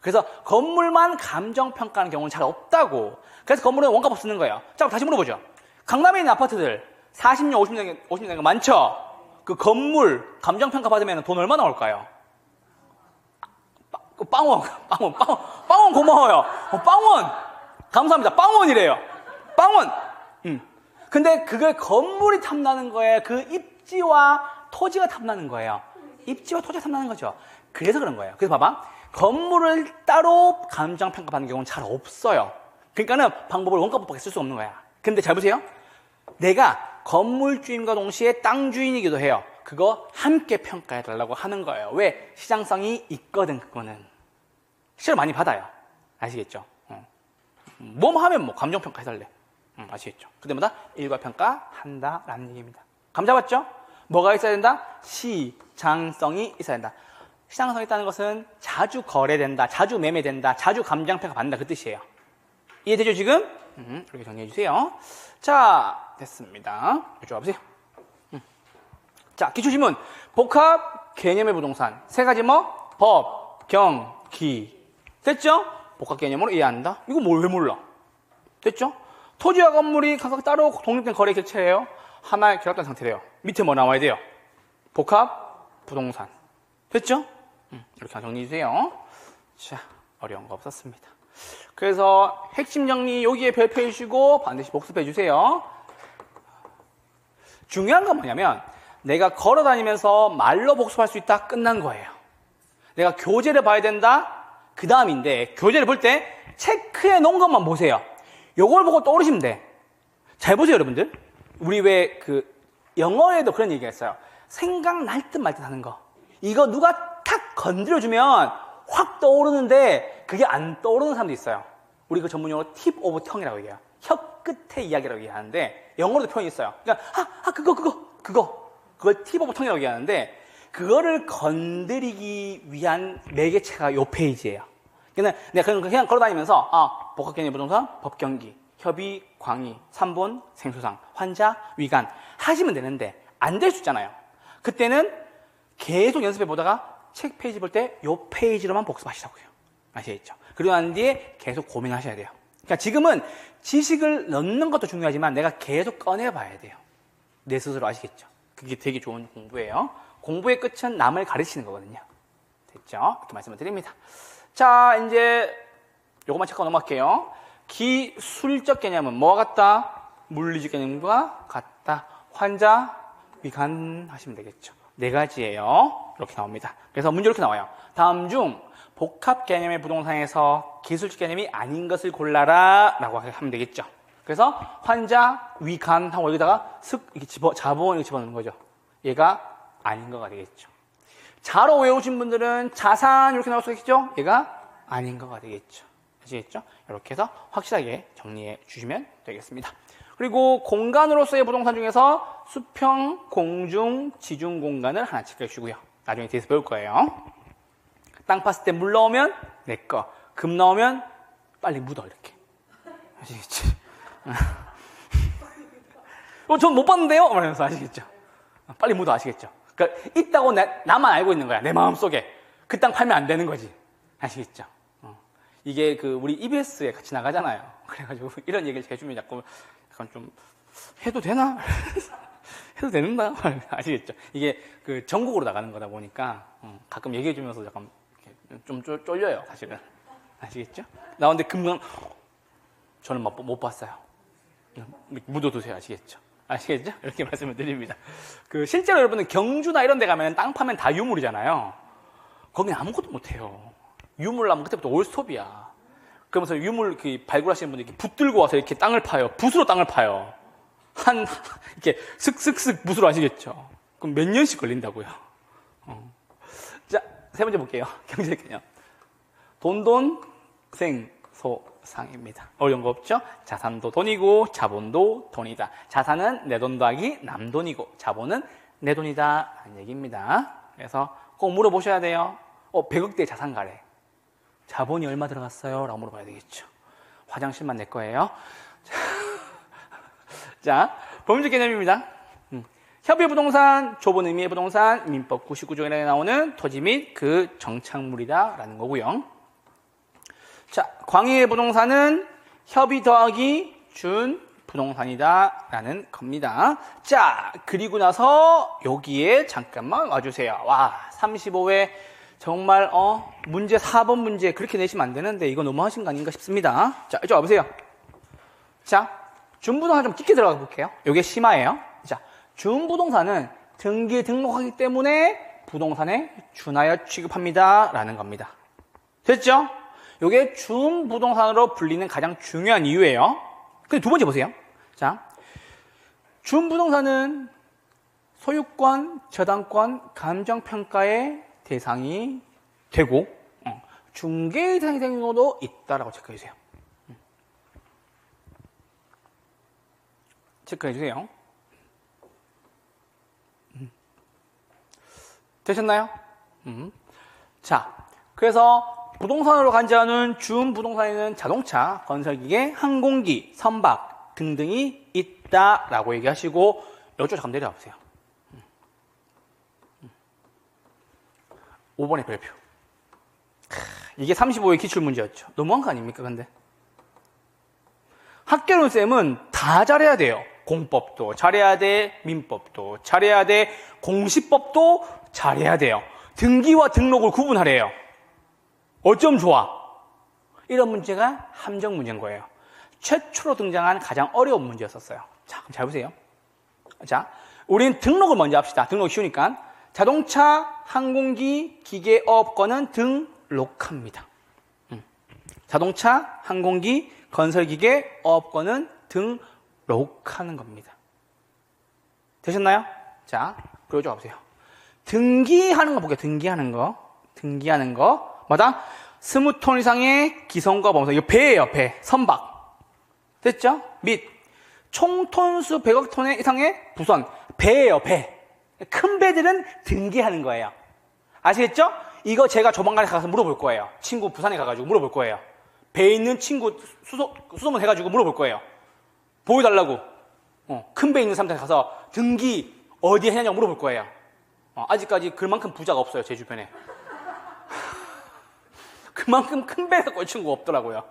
그래서 건물만 감정평가하는 경우는 잘 없다고. 그래서 건물은 원가법 쓰는 거예요. 자, 다시 물어보죠. 강남에 있는 아파트들 40년, 50년 된 거 많죠? 그 건물 감정평가 받으면 돈 얼마 나올까요? 빵원 고마워요. 빵원 감사합니다. 빵원이래요. 빵원. 근데 그게 건물이 탐나는 거예요. 그 입지와 토지가 탐나는 거예요. 입지와 토지가 탐나는 거죠. 그래서 그런 거예요. 그래서 봐봐. 건물을 따로 감정평가 받는 경우는 잘 없어요. 그러니까는 방법을 원가법밖에 쓸 수 없는 거야. 근데 잘 보세요. 내가 건물주인과 동시에 땅 주인이기도 해요. 그거 함께 평가해달라고 하는 거예요. 왜? 시장성이 있거든, 그거는. 실을 많이 받아요. 아시겠죠? 뭐뭐 하면 뭐 감정평가 해달래. 아시겠죠? 그때마다 일괄평가 한다라는 얘기입니다. 감 잡았죠? 뭐가 있어야 된다? 시장성이 있어야 된다. 시장성이 있다는 것은 자주 거래된다, 자주 매매된다, 자주 감정평가 받는다 그 뜻이에요. 이해되죠 지금? 이렇게 정리해 주세요. 자, 됐습니다. 이쪽 와보세요. 자, 기출지문. 복합 개념의 부동산. 세 가지 뭐? 법, 경, 기. 됐죠? 복합 개념으로 이해한다. 이거 왜 몰라? 됐죠? 토지와 건물이 각각 따로 독립된 거래 객체예요. 하나의 결합된 상태래요. 밑에 뭐 나와야 돼요? 복합 부동산. 됐죠? 이렇게 정리해 주세요. 자, 어려운 거 없었습니다. 그래서 핵심 정리 여기에 별표해 주시고 반드시 복습해 주세요. 중요한 건 뭐냐면 내가 걸어 다니면서 말로 복습할 수 있다 끝난 거예요. 내가 교재를 봐야 된다 그 다음인데 교재를 볼 때 체크해 놓은 것만 보세요. 요걸 보고 떠오르시면 돼. 잘 보세요 여러분들. 우리 왜 영어에도 그런 얘기가 있어요. 생각날 듯 말 듯 하는 거. 이거 누가 탁 건드려주면 확 떠오르는데 그게 안 떠오르는 사람도 있어요. 우리 그 전문용어로 팁 오브 텅이라고 얘기해요. 혀 끝의 이야기라고 얘기하는데 영어로도 표현이 있어요. 그러니까 그걸 팁 오브 텅이라고 얘기하는데 그거를 건드리기 위한 매개체가 요 페이지예요. 그냥 내가 그냥 걸어다니면서 복합개념 부동산, 법경기, 협의, 광의, 삼본, 생수상, 환자, 위간 하시면 되는데 안 될 수 있잖아요. 그때는 계속 연습해 보다가 책 페이지 볼 때 요 페이지로만 복습하시라고요. 아시겠죠? 그리고 난 뒤에 계속 고민하셔야 돼요. 그러니까 지금은 지식을 넣는 것도 중요하지만 내가 계속 꺼내봐야 돼요. 내 스스로 아시겠죠? 그게 되게 좋은 공부예요. 공부의 끝은 남을 가르치는 거거든요. 됐죠? 이렇게 말씀을 드립니다. 자, 이제 요것만 체크하고 넘어갈게요. 기술적 개념은 뭐와 같다? 물리적 개념과 같다. 환자, 위간 하시면 되겠죠. 네 가지예요. 이렇게 나옵니다. 그래서 문제 이렇게 나와요. 다음 중 복합 개념의 부동산에서 기술적 개념이 아닌 것을 골라라 라고 하면 되겠죠. 그래서 환자, 위간 하고 여기다가 이렇게 자본 이렇게 집어넣는 거죠. 얘가 아닌 거가 되겠죠. 자로 외우신 분들은 자산 이렇게 나올 수 있겠죠? 얘가 아닌 거가 되겠죠. 아시겠죠? 이렇게 해서 확실하게 정리해 주시면 되겠습니다. 그리고 공간으로서의 부동산 중에서 수평, 공중, 지중 공간을 하나 체크해 주시고요. 나중에 뒤에서 배울 거예요. 땅 팠을 때 물 넣으면 내 거, 금 넣으면 빨리 묻어 이렇게. 아시겠지? 전 못 봤는데요? 말하면서 아시겠죠? 빨리 묻어 아시겠죠? 그러니까 있다고 나만 알고 있는 거야. 내 마음속에. 그 땅 팔면 안 되는 거지. 아시겠죠? 이게 우리 EBS에 같이 나가잖아요. 그래가지고 이런 얘기를 해주면 자꾸 약간 좀 해도 되나? 해도 되는가? 아시겠죠? 이게 전국으로 나가는 거다 보니까 가끔 얘기해주면서 약간 좀 쫄려요, 사실은. 아시겠죠? 나 근데 금방 저는 못 봤어요. 묻어두세요, 아시겠죠? 아시겠죠? 이렇게 말씀을 드립니다. 실제로 여러분은 경주나 이런 데 가면 땅 파면 다 유물이잖아요. 거기는 아무것도 못해요. 유물 나면 그때부터 올스톱이야. 그러면서 유물 발굴하시는 분들이 붙들고 와서 이렇게 땅을 파요. 붓으로 땅을 파요. 이렇게 슥슥슥 붓으로 아시겠죠? 그럼 몇 년씩 걸린다고요. 자, 세 번째 볼게요. 경제 개념. 돈, 생, 소, 상입니다. 어려운 거 없죠? 자산도 돈이고 자본도 돈이다. 자산은 내 돈 더하기 남 돈이고 자본은 내 돈이다 하는 얘기입니다. 그래서 꼭 물어보셔야 돼요. 100억대 자산 가래. 자본이 얼마 들어갔어요? 라고 물어봐야 되겠죠. 화장실만 내 거예요. 자, 법률적 개념입니다. 협의 부동산, 좁은 의미의 부동산, 민법 99조에 나오는 토지 및 그 정착물이다 라는 거고요. 자, 광의의 부동산은 협의 더하기 준 부동산이다 라는 겁니다. 자, 그리고 나서 여기에 잠깐만 와주세요. 와, 35회 정말 문제 4번 문제 그렇게 내시면 안 되는데 이거 너무 하신 거 아닌가 싶습니다. 자, 이쪽 와보세요. 자, 준부동산 좀 깊게 들어가 볼게요. 이게 심화예요. 자, 준부동산은 등기에 등록하기 때문에 부동산에 준하여 취급합니다 라는 겁니다. 됐죠? 이게 준부동산으로 불리는 가장 중요한 이유예요. 근데 두 번째 보세요. 자, 준부동산은 소유권, 저당권, 감정평가의 대상이 되고 중개의 대상이 되는 경우도 있다라고 체크해 주세요. 체크해 주세요. 되셨나요? 자, 그래서 부동산으로 간주하는 준부동산에는 자동차, 건설기계, 항공기, 선박 등등이 있다라고 얘기하시고 이쪽 잠깐 내려와 보세요. 5번의 별표. 이게 35의 기출문제였죠. 너무한 거 아닙니까, 근데? 학개론쌤은 다 잘해야 돼요. 공법도 잘해야 돼, 민법도 잘해야 돼, 공시법도 잘해야 돼요. 등기와 등록을 구분하래요. 어쩜 좋아? 이런 문제가 함정 문제인 거예요. 최초로 등장한 가장 어려운 문제였었어요. 자, 그럼 잘 보세요. 자, 우린 등록을 먼저 합시다. 등록 쉬우니까. 자동차, 항공기, 기계업권은 등록합니다. 자동차, 항공기, 건설기계, 어업권은 등록하는 겁니다. 되셨나요? 자, 그리고 좀 보세요. 등기하는 거 볼게요. 등기하는 거. 뭐다? 20톤 이상의 기성과 범선. 이거 배예요, 배. 선박. 됐죠? 및 총톤수 100억 톤 이상의 부선. 배예요, 배. 큰 배들은 등기하는 거예요. 아시겠죠? 이거 제가 조만간에 가서 물어볼 거예요. 친구 부산에 가가지고 물어볼 거예요. 배에 있는 친구 수소문 해가지고 물어볼 거예요. 보여달라고. 큰 배 있는 사람한테 가서 등기 어디에 해냐고 물어볼 거예요. 아직까지 그만큼 부자가 없어요, 제 주변에. 그만큼 큰 배가 꼴 친구가 없더라고요.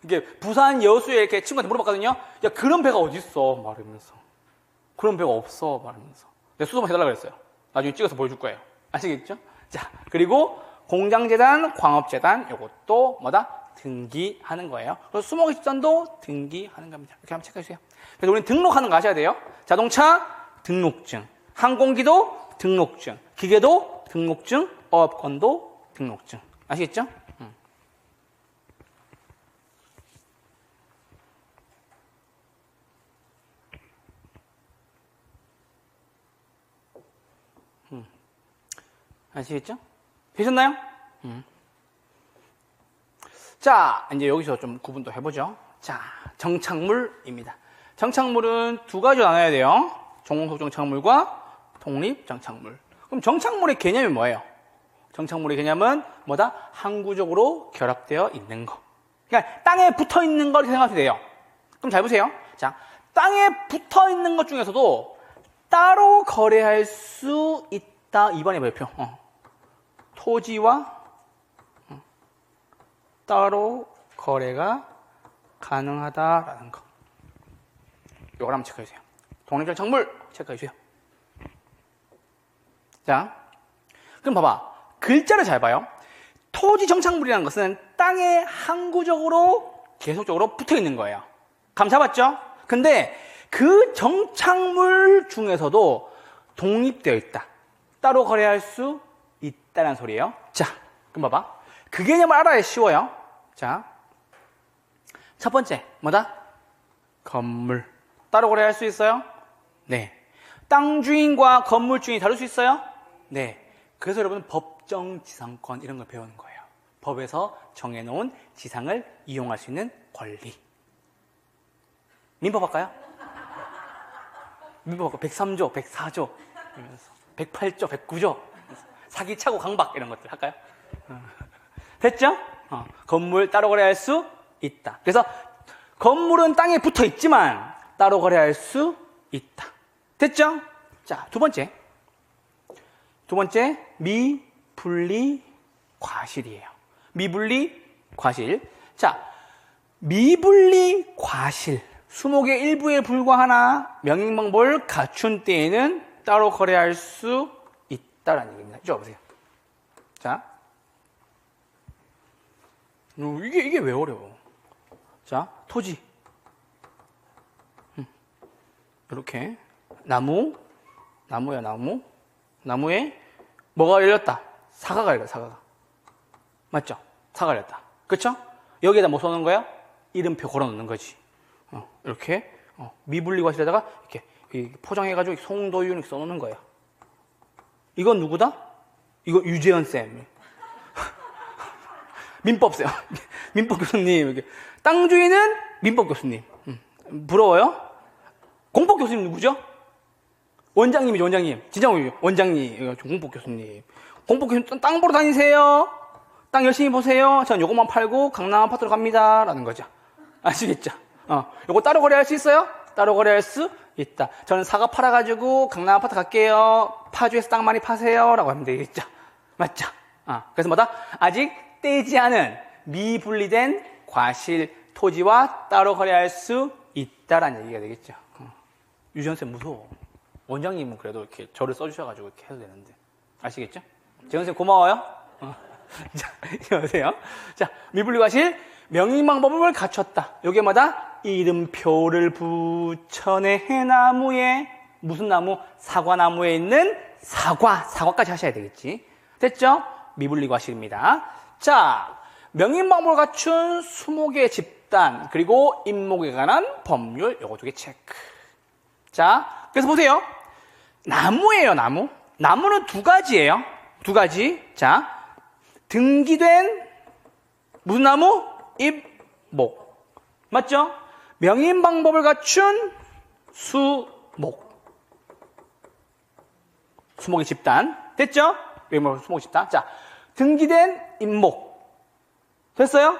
이게 부산 여수에 이렇게 친구한테 물어봤거든요. 야, 그런 배가 어딨어? 말하면서. 그런 배가 없어. 말하면서. 내가 수소문 해달라고 그랬어요. 나중에 찍어서 보여줄 거예요. 아시겠죠? 자, 그리고 공장재단, 광업재단, 요것도 뭐다? 등기하는 거예요. 그래서 수목집단도 등기하는 겁니다. 이렇게 한번 체크해 주세요. 그래서 우리는 등록하는 거 아셔야 돼요. 자동차, 등록증. 항공기도 등록증. 기계도 등록증. 어업권도 등록증. 아시겠죠? 아시겠죠? 되셨나요? 자, 이제 여기서 좀 구분도 해보죠. 자, 정착물입니다. 정착물은 두 가지로 나눠야 돼요. 종속 정착물과 독립 정착물. 그럼 정착물의 개념이 뭐예요? 정착물의 개념은 뭐다? 항구적으로 결합되어 있는 거. 그러니까 땅에 붙어 있는 걸 생각하면 돼요. 그럼 잘 보세요. 자, 땅에 붙어 있는 것 중에서도 따로 거래할 수 있다. 2번의 별표. 토지와 따로 거래가 가능하다라는 거. 이걸 한번 체크해 주세요. 독립정착물 체크해 주세요. 자, 그럼 봐봐. 글자를 잘 봐요. 토지 정착물이라는 것은 땅에 항구적으로 계속적으로 붙어 있는 거예요. 감 잡았죠? 근데 그 정착물 중에서도 독립되어 있다. 따로 거래할 수 있다는 소리예요. 자, 그럼 봐봐. 그 개념을 알아야 쉬워요. 자, 첫 번째 뭐다? 건물. 따로 거래할 수 있어요? 네. 땅 주인과 건물 주인이 다를 수 있어요? 네. 그래서 여러분 법정 지상권 이런 걸 배우는 거예요. 법에서 정해놓은 지상을 이용할 수 있는 권리. 민법 할까요? 민법 할까요? 103조, 104조, 108조, 109조, 사기차고 강박 이런 것들 할까요? 됐죠? 건물 따로 거래할 수 있다. 그래서 건물은 땅에 붙어 있지만 따로 거래할 수 있다. 됐죠? 자, 두 번째 미분리 과실이에요. 미분리 과실. 자, 미분리 과실. 수목의 일부에 불과하나 명의방법을 갖춘 때에는 따로 거래할 수 있다라는 얘기입니다. 이쪽 보세요. 자, 이게 왜 어려워? 자, 토지. 이렇게 나무야 나무. 나무에 뭐가 열렸다? 사과가 열렸다. 사과가. 맞죠? 사과가 열렸다. 그렇죠? 여기에다 뭐 써놓는 거야? 이름표 걸어놓는 거지. 이렇게 미분리 과실에다가 이렇게 포장해가지고 송도윤 이렇게 써놓는 거야. 이건 누구다? 이거 유재현 쌤. 민법 쌤. 민법 교수님. 이렇게. 땅 주인은 민법 교수님. 부러워요? 공법 교수님 누구죠? 원장님이죠, 원장님. 진짜 원장님. 공법 교수님. 공법 교수님 땅 보러 다니세요. 땅 열심히 보세요. 전 요것만 팔고 강남 아파트로 갑니다. 라는 거죠. 아시겠죠? 요거 따로 거래할 수 있어요? 따로 거래할 수 있다. 저는 사과 팔아가지고 강남 아파트 갈게요. 파주에서 땅 많이 파세요. 라고 하면 되겠죠. 맞죠? 그래서 뭐다? 아직 떼지 않은 미분리된 과실 토지와 따로 거래할 수 있다라는 얘기가 되겠죠. 유지현쌤 무서워. 원장님은 그래도 이렇게 저를 써주셔가지고 이렇게 해도 되는데. 아시겠죠? 재현쌤 고마워요. 자, 여보세요? 자, 미분리 과실 명의방법을 갖췄다. 요게 뭐다? 이름표를 붙여내 해나무에 무슨 나무? 사과나무에 있는 사과까지 하셔야 되겠지. 됐죠? 미분리 과실입니다. 자, 명의방법을 갖춘 수목의 집단 그리고 임목에 관한 법률 요거 두 개 체크. 자, 그래서 보세요. 나무예요, 나무. 나무는 두 가지예요. 두 가지. 자, 등기된 무슨 나무? 임목. 맞죠? 명의방법을 갖춘 수목. 수목의 집단. 됐죠? 명의방법 수목의 집단. 자, 등기된 임목. 됐어요?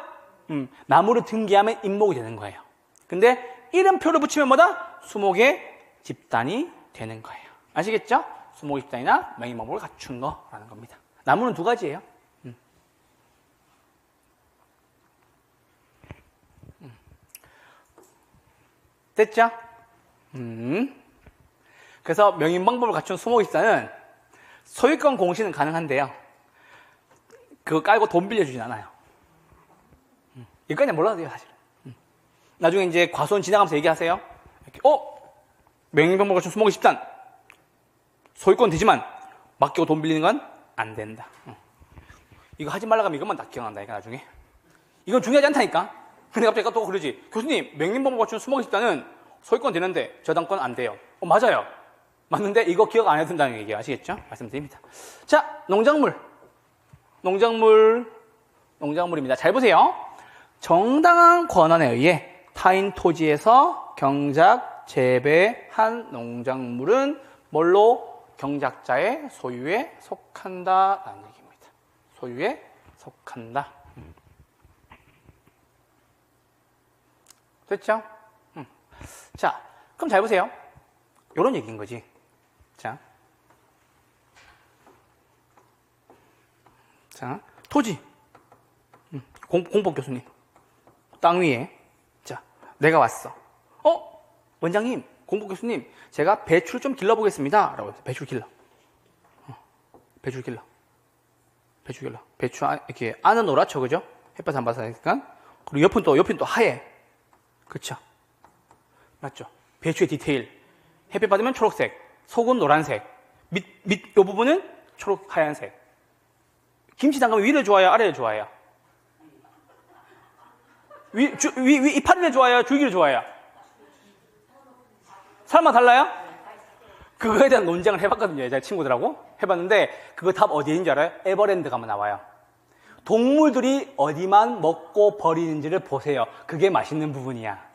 나무를 등기하면 임목이 되는 거예요. 근데 이름표를 붙이면 뭐다? 수목의 집단이 되는 거예요. 아시겠죠? 수목의 집단이나 명의방법을 갖춘 거라는 겁니다. 나무는 두 가지예요. 됐죠? 그래서 명의방법을 갖춘 수목의 집단은 소유권 공시는 가능한데요. 그거 깔고 돈 빌려주진 않아요. 이거까지 몰라도 돼요, 사실은. 나중에 이제 과수원 지나가면서 얘기하세요. 이렇게, 명의방법 갖춘 수목의 집단. 소유권 되지만, 맡기고 돈 빌리는 건 안 된다. 이거 하지 말라고 하면 이것만 다 기억난다니까, 나중에. 이건 중요하지 않다니까. 근데 갑자기 또 그러지. 교수님, 명의방법 갖춘 수목의 집단은 소유권 되는데 저당권 안 돼요. 맞아요. 맞는데 이거 기억 안 해도 된다는 얘기 아시겠죠? 말씀드립니다. 자, 농작물입니다. 잘 보세요. 정당한 권한에 의해 타인 토지에서 경작, 재배한 농작물은 뭘로? 경작자의 소유에 속한다라는 얘기입니다. 소유에 속한다. 됐죠? 자, 그럼 잘 보세요. 요런 얘기인 거지. 자, 토지. 공법 교수님. 땅 위에. 자, 내가 왔어. 원장님, 공법 교수님, 제가 배추를 좀 길러보겠습니다. 라고 했어요. 배추를 길러. 배추를 길러. 배추, 이렇게, 안은 노랗죠, 그죠? 햇볕 안 받아서 하니까. 그리고 옆은 또 하얘. 그쵸? 맞죠? 배추의 디테일. 햇빛 받으면 초록색, 속은 노란색, 요 부분은 하얀색. 김치 담가면 위를 좋아해요? 아래를 좋아해요? 이파리를 좋아해요? 줄기를 좋아해요? 설마 달라요? 그거에 대한 논쟁을 해봤거든요. 제 친구들하고. 해봤는데, 그거 답 어디에 있는 줄 알아요? 에버랜드 가면 나와요. 동물들이 어디만 먹고 버리는지를 보세요. 그게 맛있는 부분이야.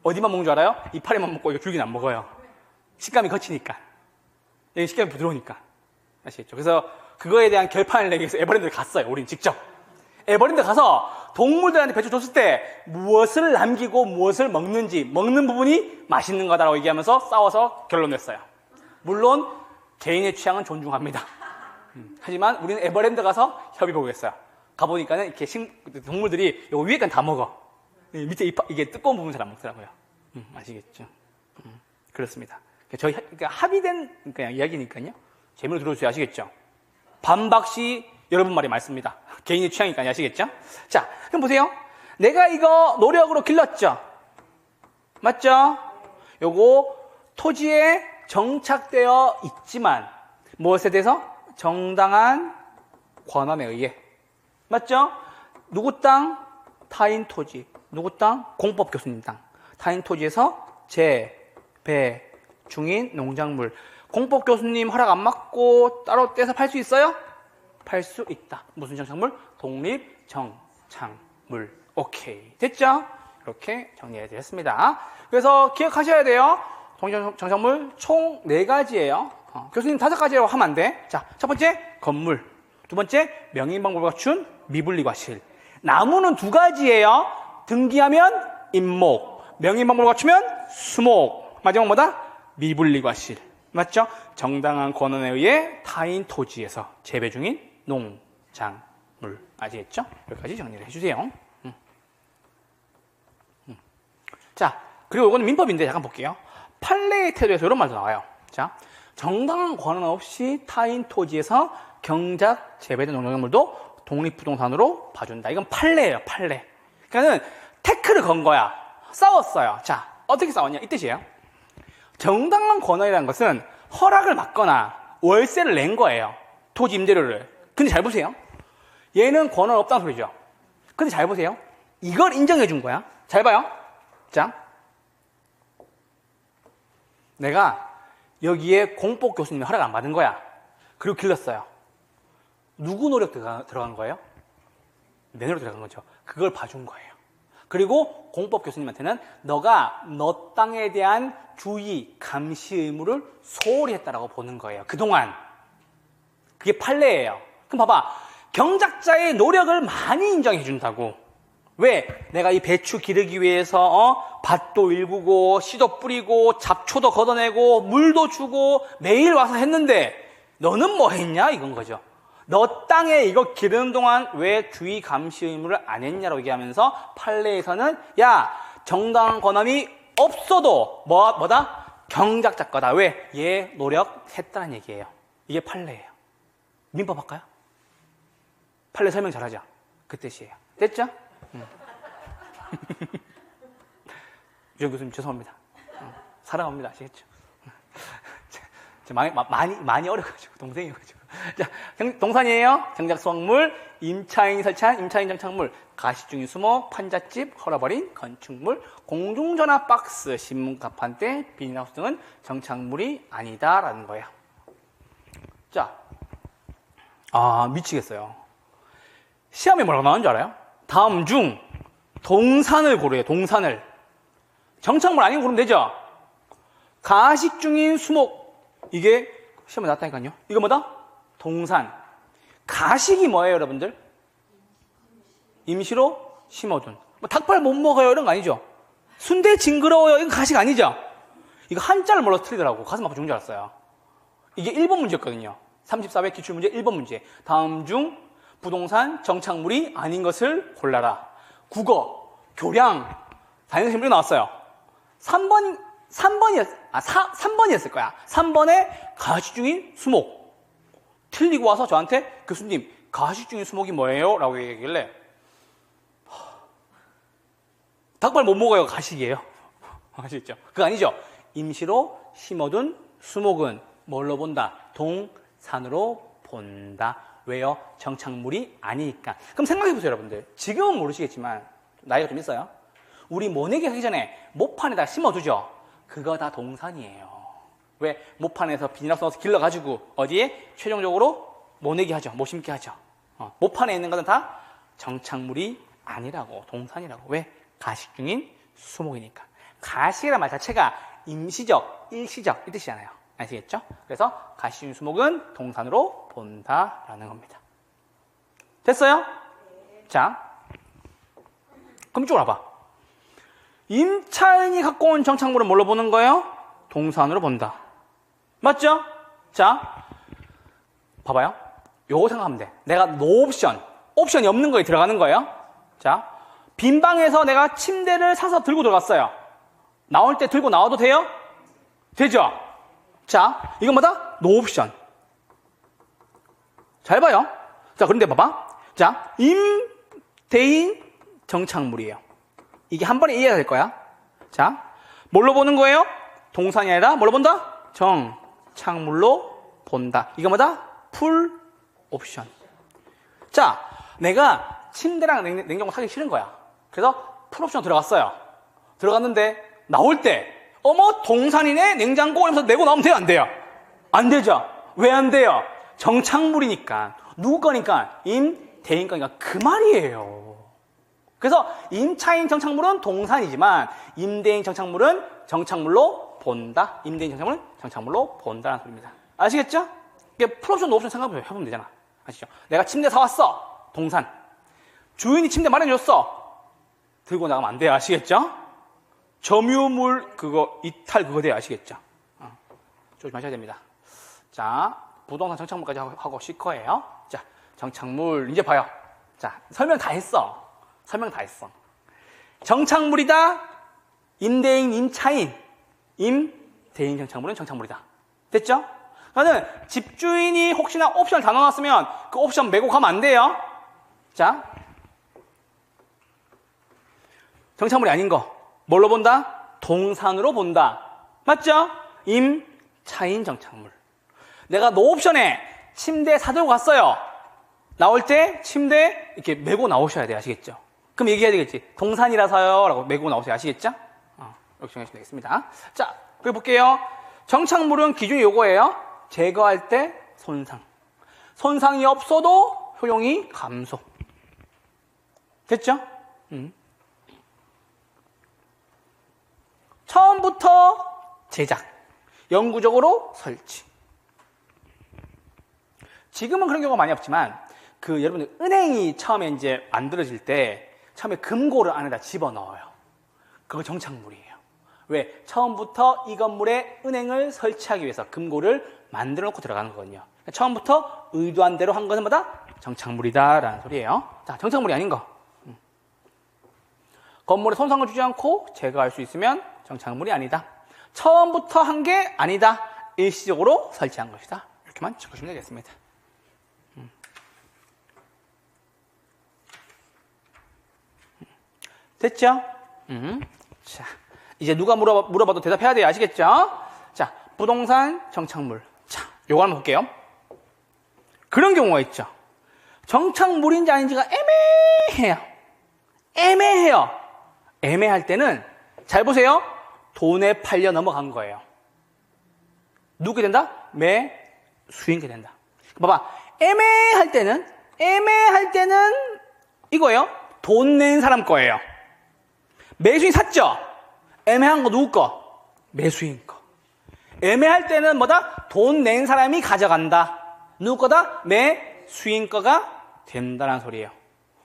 어디만 먹는 줄 알아요? 이파리만 먹고 이거 줄기는 안 먹어요. 식감이 거치니까. 여기 식감이 부드러우니까. 아시겠죠? 그래서 그거에 대한 결판을 내기 위해서 에버랜드를 갔어요. 우린 직접. 에버랜드 가서 동물들한테 배추 줬을 때 무엇을 남기고 무엇을 먹는지, 먹는 부분이 맛있는 거다라고 얘기하면서 싸워서 결론 냈어요. 물론 개인의 취향은 존중합니다. 하지만 우리는 에버랜드 가서 협의 보겠어요. 가보니까는 이렇게 동물들이 요 위에까지 다 먹어. 밑에 이게 두꺼운 부분 잘 안 먹더라고요. 아시겠죠? 그렇습니다. 그러니까 합의된 그냥 이야기니까요. 재미로 들어주세요. 아시겠죠? 반박시 여러분 말이 맞습니다. 개인의 취향이니까 아시겠죠? 자, 그럼 보세요. 내가 이거 노력으로 길렀죠? 맞죠? 요거 토지에 정착되어 있지만 무엇에 대해서? 정당한 권한에 의해. 맞죠? 누구 땅? 타인 토지. 누구 땅? 공법 교수님 땅. 타인 토지에서 재배 중인 농작물. 공법 교수님 허락 안 받고 따로 떼서 팔 수 있어요? 팔 수 있다. 무슨 정착물? 독립정착물. 오케이. 됐죠? 이렇게 정리해 드렸습니다. 그래서 기억하셔야 돼요. 독립정착물 총 4가지예요. 교수님 5가지라고 하면 안 돼. 자, 첫 번째 건물. 두 번째 명의방법을 갖춘 미분리과실. 나무는 2가지예요. 등기하면 임목, 명의방법을 갖추면 수목. 마지막 뭐다? 미분리과실. 맞죠? 정당한 권한에 의해 타인 토지에서 재배 중인 농작물. 아시겠죠? 여기까지 정리를 해주세요. 자, 그리고 이거는 민법인데 잠깐 볼게요. 판례의 태도에서 이런 말도 나와요. 자, 정당한 권한 없이 타인 토지에서 경작 재배된 농작물도 독립부동산으로 봐준다. 이건 판례예요, 판례. 그러니까는 태클을 건 거야. 싸웠어요. 자, 어떻게 싸웠냐? 이 뜻이에요. 정당한 권한이라는 것은 허락을 받거나 월세를 낸 거예요. 토지 임대료를. 근데 잘 보세요. 얘는 권한 없다는 소리죠. 근데 잘 보세요. 이걸 인정해 준 거야. 잘 봐요. 자, 내가 여기에 공법 교수님이 허락 안 받은 거야. 그리고 길렀어요. 누구 노력 들어간 거예요? 내 노력 들어간 거죠. 그걸 봐준 거예요. 그리고 공법 교수님한테는 너가 너 땅에 대한 주의, 감시 의무를 소홀히 했다라고 보는 거예요. 그동안. 그게 판례예요. 그럼 봐봐. 경작자의 노력을 많이 인정해 준다고. 왜? 내가 이 배추 기르기 위해서 밭도 일구고 씨도 뿌리고 잡초도 걷어내고 물도 주고 매일 와서 했는데 너는 뭐 했냐? 이건 거죠. 너 땅에 이거 기르는 동안 왜 주의 감시 의무를 안 했냐라고 얘기하면서 판례에서는 야, 정당한 권한이 없어도 뭐다? 경작자 거다. 왜? 얘 노력했다는 얘기예요. 이게 판례예요. 민법 할까요? 판례 설명 잘하죠? 그 뜻이에요. 됐죠? 유정 교수님 죄송합니다. 사랑합니다. 아시겠죠? 많이 어려가지고 동생이어가지고. 자, 동산이에요. 경작 수확물, 임차인이 설치한 임차인 정착물, 가시중인 수목, 판잣집, 헐어버린 건축물, 공중전화 박스, 신문 가판대, 비닐하우스 등은 정착물이 아니다라는 거예요. 자, 미치겠어요. 시험에 뭐라고 나오는 줄 알아요? 다음 중 동산을 고르래요. 동산을. 정착물 아닌 거 고르면 되죠? 가식 중인 수목. 이게 시험에 나왔다니까요. 이거 뭐다? 동산. 가식이 뭐예요, 여러분들? 임시로 심어둔. 뭐 닭발 못 먹어요, 이런 거 아니죠? 순대 징그러워요, 이거 가식 아니죠? 이거 한자를 몰라서 틀리더라고. 가슴 아파 죽는 줄 알았어요. 이게 1번 문제였거든요. 34회 기출문제 1번 문제. 다음 중 부동산 정착물이 아닌 것을 골라라. 국어, 교량, 자연생물이 나왔어요. 3번이었을 거야. 3번에 가식 중인 수목. 틀리고 와서 저한테 교수님, 가식 중인 수목이 뭐예요? 라고 얘기하길래 닭발 못 먹어요. 가식이에요. 아시겠죠? 그거 아니죠? 임시로 심어둔 수목은 뭘로 본다? 동산으로 본다. 왜요? 정착물이 아니니까. 그럼 생각해보세요, 여러분들. 지금은 모르시겠지만 나이가 좀 있어요. 우리 모내기 하기 전에 모판에다 심어두죠? 그거 다 동산이에요. 왜? 모판에서 비닐하우스 넣어서 길러가지고 어디에? 최종적으로 모내기 하죠. 못 심게 하죠. 모판에 있는 것은 다 정착물이 아니라고. 동산이라고. 왜? 가식 중인 수목이니까. 가식이라는 말 자체가 임시적, 일시적 이 뜻이잖아요. 아시겠죠? 그래서 가식 중인 수목은 동산으로 본다라는 겁니다. 됐어요? 자, 그럼 이쪽으로 와봐. 임차인이 갖고 온 정착물은 뭘로 보는 거예요? 동산으로 본다. 맞죠? 자, 봐봐요. 요거 생각하면 돼. 내가 노옵션, 옵션이 없는 거에 들어가는 거예요. 자, 빈 방에서 내가 침대를 사서 들고 들어갔어요. 나올 때 들고 나와도 돼요? 되죠? 자, 이건 뭐다? 노옵션. 잘 봐요. 자, 그런데 봐봐. 자, 임대인 정착물이에요. 이게 한 번에 이해가 될 거야. 자, 뭘로 보는 거예요? 동산이 아니라 뭘로 본다? 정착물로 본다. 이거 뭐다? 풀 옵션. 자, 내가 침대랑 냉장고 사기 싫은 거야. 그래서 풀 옵션 들어갔어요. 들어갔는데 나올 때 어머 동산이네 냉장고 하면서 내고 나오면 돼요? 안 돼요? 안 되죠. 왜 안 돼요? 정착물이니까. 누구 거니까? 임대인 거니까. 그 말이에요. 그래서 임차인 정착물은 동산이지만 임대인 정착물은 정착물로 본다. 임대인 정착물은 정착물로 본다는 소리입니다. 아시겠죠? 풀옵션, 노옵션 생각해보면 되잖아. 아시죠? 내가 침대 사왔어. 동산. 주인이 침대 마련해줬어. 들고 나가면 안 돼요. 아시겠죠? 점유물 그거 이탈 그거 돼요. 아시겠죠? 조심하셔야 됩니다. 자, 부동산 정착물까지 하고 쉴 거예요. 자, 정착물 이제 봐요. 자, 설명 다 했어. 정착물이다. 임대인, 임차인. 임대인 정착물은 정착물이다. 됐죠? 그러면 집주인이 혹시나 옵션을 다 넣어놨으면 그 옵션 메고 가면 안 돼요. 자, 정착물이 아닌 거 뭘로 본다? 동산으로 본다. 맞죠? 임차인 정착물. 내가 노옵션에 침대 사들고 갔어요. 나올 때 침대 이렇게 메고 나오셔야 돼요. 아시겠죠? 그럼 얘기해야 되겠지. 동산이라서요 라고 메고 나오세요. 아시겠죠? 이렇게 정하시면 되겠습니다. 자, 그래 볼게요. 정착물은 기준이 요거예요. 제거할 때 손상. 손상이 없어도 효용이 감소. 됐죠? 처음부터 제작. 영구적으로 설치. 지금은 그런 경우가 많이 없지만 여러분들 은행이 처음에 이제 만들어질 때 처음에 금고를 안에다 집어넣어요. 그거 정착물이에요. 왜? 처음부터 이 건물에 은행을 설치하기 위해서 금고를 만들어 놓고 들어가는 거거든요. 처음부터 의도한 대로 한 것은 뭐다? 정착물이다라는 소리예요. 자, 정착물이 아닌 거. 건물에 손상을 주지 않고 제거할 수 있으면 정착물이 아니다. 처음부터 한 게 아니다. 일시적으로 설치한 것이다. 이렇게만 적으시면 되겠습니다. 됐죠? 자, 이제 누가 물어봐도 대답해야 돼요. 아시겠죠? 자, 부동산 정착물. 자, 요거 한번 볼게요. 그런 경우가 있죠. 정착물인지 아닌지가 애매해요. 애매할 때는 잘 보세요. 돈에 팔려 넘어간 거예요. 누구게 된다? 매수인게 된다. 봐봐. 애매할 때는 이거예요. 돈 낸 사람 거예요. 매수인 샀죠? 애매한 거 누구 거? 매수인 거. 애매할 때는 뭐다? 돈 낸 사람이 가져간다. 누구 거다? 수인가가 된다는 소리예요.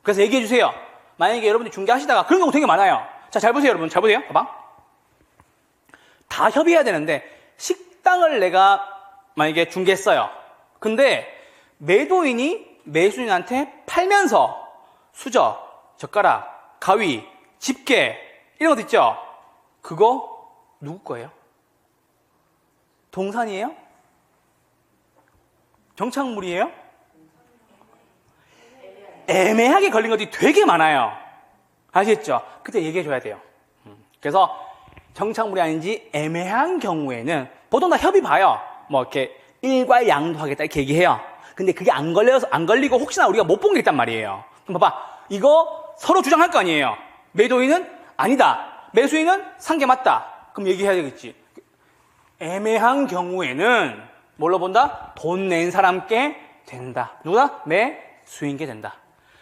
그래서 얘기해 주세요. 만약에 여러분이 중개하시다가 그런 경우 되게 많아요. 자, 잘 보세요, 여러분. 잘 보세요. 봐봐. 다 협의해야 되는데 식당을 내가 만약에 중개했어요. 근데 매도인이 매수인한테 팔면서 수저, 젓가락, 가위, 집게 이런 것 있죠? 그거 누구 거예요? 동산이에요? 정착물이에요? 애매하게 걸린 것들이 되게 많아요. 아시겠죠? 그때 얘기해 줘야 돼요. 그래서 정착물이 아닌지 애매한 경우에는 보통 다 협의 봐요. 뭐 이렇게 일괄양도 하겠다 이렇게 얘기해요. 근데 그게 안 걸리고 혹시나 우리가 못 본 게 있단 말이에요. 그럼 봐봐. 이거 서로 주장할 거 아니에요. 매도인은 아니다. 매수인은 산 게 맞다. 그럼 얘기해야 되겠지. 애매한 경우에는 뭘로 본다? 돈 낸 사람께 된다. 누구다? 매수인께 된다.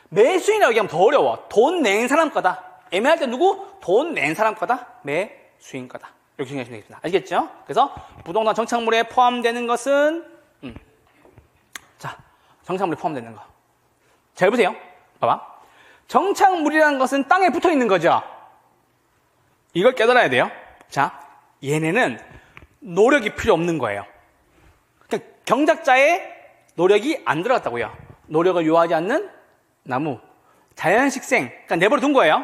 매수인이라고 얘기하면 더 어려워. 돈 낸 사람 거다. 애매할 때 누구? 돈 낸 사람 거다. 매수인 거다. 이렇게 생각하시면 되겠습니다. 아시겠죠? 그래서 부동산 정착물에 포함되는 것은 자, 정착물에 포함되는 거. 잘 보세요. 봐봐. 정착물이라는 것은 땅에 붙어 있는 거죠. 이걸 깨달아야 돼요. 자, 얘네는 노력이 필요 없는 거예요. 그러니까 경작자의 노력이 안 들어갔다고요. 노력을 요하지 않는 나무, 자연식생, 그러니까 내버려 둔 거예요.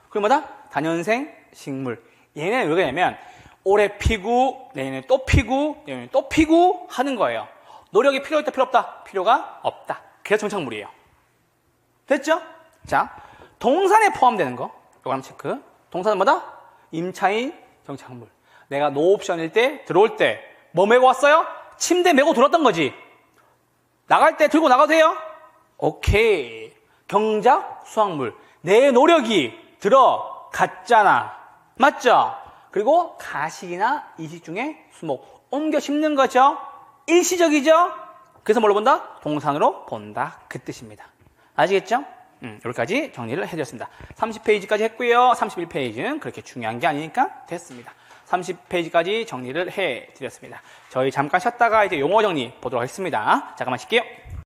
그럼 뭐다? 다년생 식물. 얘네는 왜 그러냐면 올해 피고, 내년에 또 피고, 내년에 또 피고 하는 거예요. 노력이 필요 있다, 필요 없다? 필요가 없다. 그래서 정착물이에요. 됐죠? 자, 동산에 포함되는 거. 이거 한번 체크. 동산은 뭐다? 임차인 정착물. 내가 노옵션일 때, 들어올 때, 뭐 메고 왔어요? 침대 메고 들어왔던 거지. 나갈 때 들고 나가도 돼요? 오케이. 경작, 수확물. 내 노력이 들어갔잖아. 맞죠? 그리고 가식이나 이식 중에 수목. 옮겨 심는 거죠? 일시적이죠? 그래서 뭘로 본다? 동산으로 본다. 그 뜻입니다. 아시겠죠? 여기까지 정리를 해드렸습니다. 30페이지까지 했고요. 31페이지는 그렇게 중요한 게 아니니까 됐습니다. 30페이지까지 정리를 해드렸습니다. 저희 잠깐 쉬었다가 이제 용어 정리 보도록 하겠습니다. 잠깐만 쉴게요.